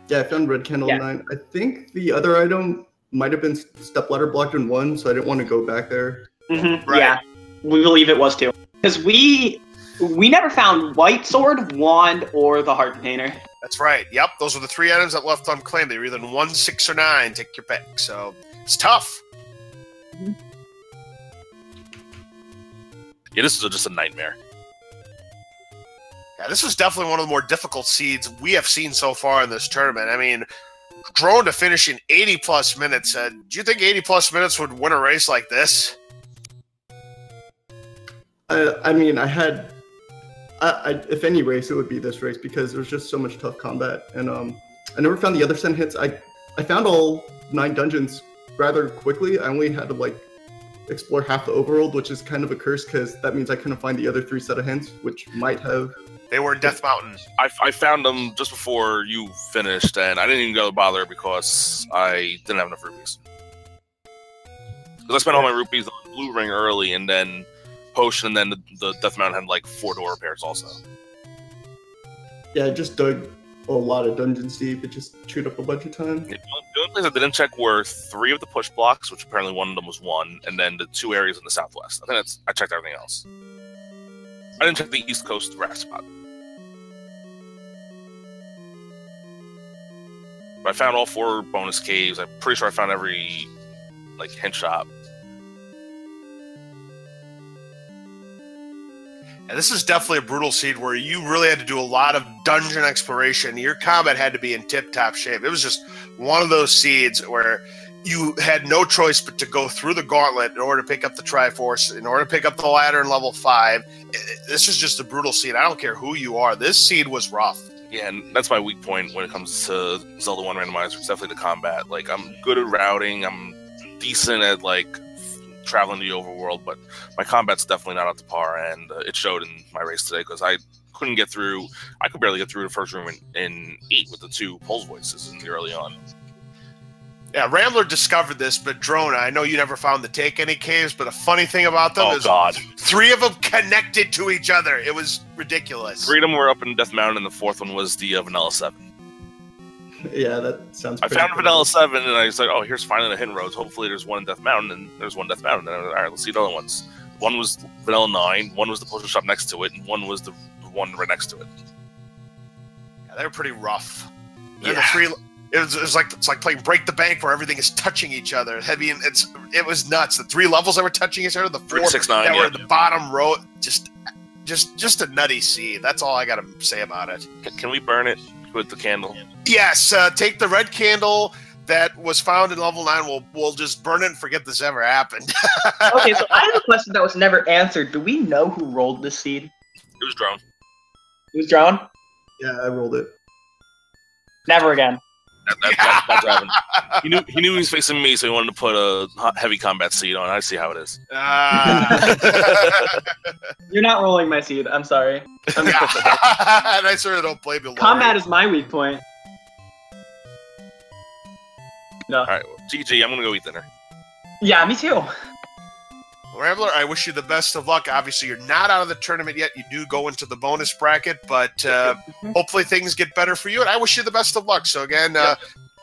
Yeah, I found red candle in 9. I think the other item might have been stepladder blocked in 1, so I didn't want to go back there. Mm-hmm. Right. Yeah, we believe it was too. Because we never found white sword, wand, or the heart container. That's right. Yep, those were the 3 items that left unclaimed. They were either in 1, 6, or 9. Take your pick. So it's tough. Mm-hmm. Yeah, this is just a nightmare. Yeah, this was definitely one of the more difficult seeds we have seen so far in this tournament. I mean, Drone to finish in 80-plus minutes. Do you think 80-plus minutes would win a race like this? I mean, if any race, it would be this race because there was just so much tough combat. And I never found the other 10 hits. I found all 9 dungeons rather quickly. I only had to, like, explore half the overworld, which is kind of a curse because that means I couldn't find the other 3 set of hints, which might have... They were in Death Mountain. I found them just before you finished, and I didn't even go bother because I didn't have enough rupees. Because I spent all my rupees on Blue Ring early, and then Potion, and then the Death Mountain had like 4 door repairs also. Yeah, I just dug a lot of dungeons deep. It just chewed up a bunch of time. Yeah, the only place I didn't check were 3 of the push blocks, which apparently one of them was 1, and then the 2 areas in the southwest. I checked everything else. I didn't check the East Coast rest spot. But I found all 4 bonus caves. I'm pretty sure I found every like hint shop. And this is definitely a brutal seed where you really had to do a lot of dungeon exploration. Your combat had to be in tip-top shape. It was just one of those seeds where you had no choice but to go through the gauntlet in order to pick up the Triforce, in order to pick up the ladder in level 5. This is just a brutal seed. I don't care who you are. This seed was rough. Yeah, and that's my weak point when it comes to Zelda 1 Randomizer. It's definitely the combat. Like, I'm good at routing. I'm decent at, like, traveling the overworld, but my combat's definitely not up to par, and it showed in my race today because I couldn't get through. I could barely get through the first room in 8 with the 2 pulse voices in the early on. Yeah, Rambler discovered this, but Drone, I know you never found to take any caves, but a funny thing about them is God. 3 of them connected to each other. It was ridiculous. 3 of them were up in Death Mountain, and the 4th one was the Vanilla 7. Yeah, that sounds. I found Vanilla 7, and I was like, oh, here's finally the hidden roads. Hopefully there's one in Death Mountain, and there's one in Death Mountain. And I was like, all right, let's see the other ones. One was Vanilla 9, one was the potion shop next to it, and one was the one right next to it. Yeah, they were pretty rough. Yeah. The 3, it's like playing Break the Bank where everything is touching each other. Heavy, and it was nuts. The 3 levels that were touching each other, the 4 that were at the bottom row, just a nutty seed. That's all I got to say about it. Can we burn it with the candle? Yes, take the red candle that was found in level 9. We'll just burn it and forget this ever happened. Okay, so I have a question that was never answered. Do we know who rolled this seed? It was Drone. It was Drone? Yeah, I rolled it. Never again. That's Evan. He knew he was facing me, so he wanted to put a heavy combat seed on. I see how it is. You're not rolling my seed. I'm sorry. And I sort of don't blame you. Combat is my weak point. No. All right, well, GG. I'm gonna go eat dinner. Yeah, me too. Rambler, I wish you the best of luck. Obviously, you're not out of the tournament yet. You do go into the bonus bracket, but hopefully things get better for you, and I wish you the best of luck. So again,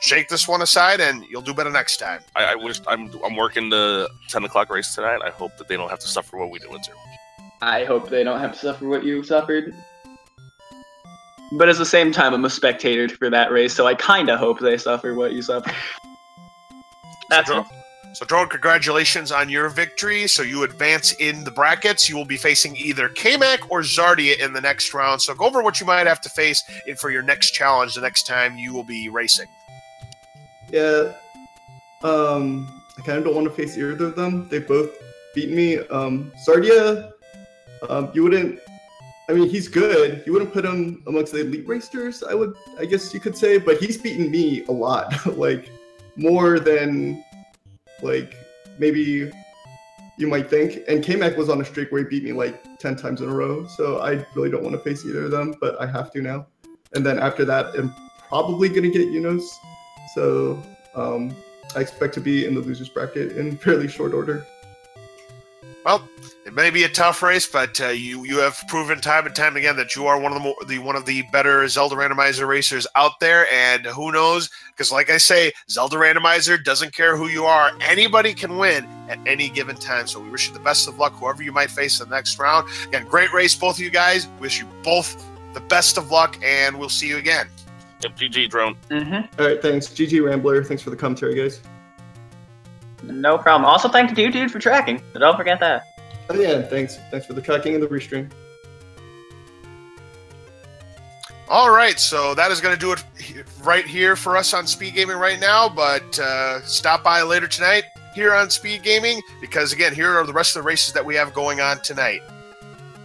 shake this one aside, and you'll do better next time. I wish I'm working the 10 o'clock race tonight. I hope that they don't have to suffer what we did too. I hope they don't have to suffer what you suffered. But at the same time, I'm a spectator for that race, so I kind of hope they suffer what you suffered. That's all. So, Drone, congratulations on your victory. So you advance in the brackets. You will be facing either K-Mac or Zardia in the next round. So go over what you might have to face for your next challenge the next time you will be racing. Yeah, I kind of don't want to face either of them. They both beat me. Zardia, you wouldn't. I mean, he's good. You wouldn't put him amongst the elite racers, I guess you could say. But he's beaten me a lot, like more than. Like, maybe you might think. And K-Mac was on a streak where he beat me like 10 times in a row. So I really don't want to face either of them, but I have to now. And then after that, I'm probably going to get Yunos. So I expect to be in the loser's bracket in fairly short order. Well, it may be a tough race, but you have proven time and time again that you are one of the better Zelda Randomizer racers out there. And who knows? Because, like I say, Zelda Randomizer doesn't care who you are. Anybody can win at any given time. So we wish you the best of luck, whoever you might face in the next round. Again, great race, both of you guys. Wish you both the best of luck, and we'll see you again. Yep, GG, Drone. Mm-hmm. All right, thanks. GG, Rambler. Thanks for the commentary, guys. No problem. Also, thank you, dude, for tracking. Don't forget that. Oh, yeah, thanks. Thanks for the tracking and the restream. All right, so that is going to do it right here for us on Speed Gaming right now, but stop by later tonight here on Speed Gaming, because, again, here are the rest of the races that we have going on tonight.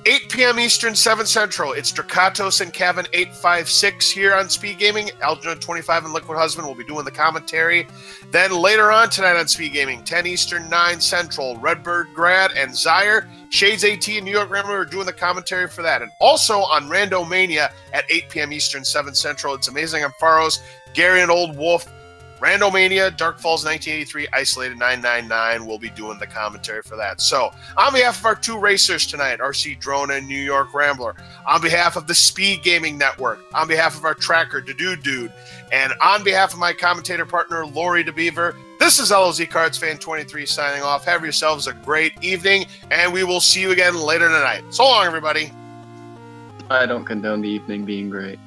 8 p.m. Eastern, 7 Central, it's Drakatos and Kevin 856 here on Speed Gaming. Algernon 25 and Liquid Husband will be doing the commentary. Then later on tonight on Speed Gaming, 10 Eastern, 9 Central, Redbird Grad and Zyre, Shades AT and NYRambler are doing the commentary for that. And also on Randomania at 8 p.m. Eastern, 7 Central, it's Amazing Ampharos, Gary and Old Wolf, Randomania, Dark Falls 1983, Isolated 999 will be doing the commentary for that. So, on behalf of our 2 racers tonight, rcdrone and NYRambler, on behalf of the Speed Gaming Network, on behalf of our tracker, Dude, and on behalf of my commentator partner, Lori DeBeaver, this is LOZ Cards Fan 23 signing off. Have yourselves a great evening, and we will see you again later tonight. So long, everybody. I don't condone the evening being great.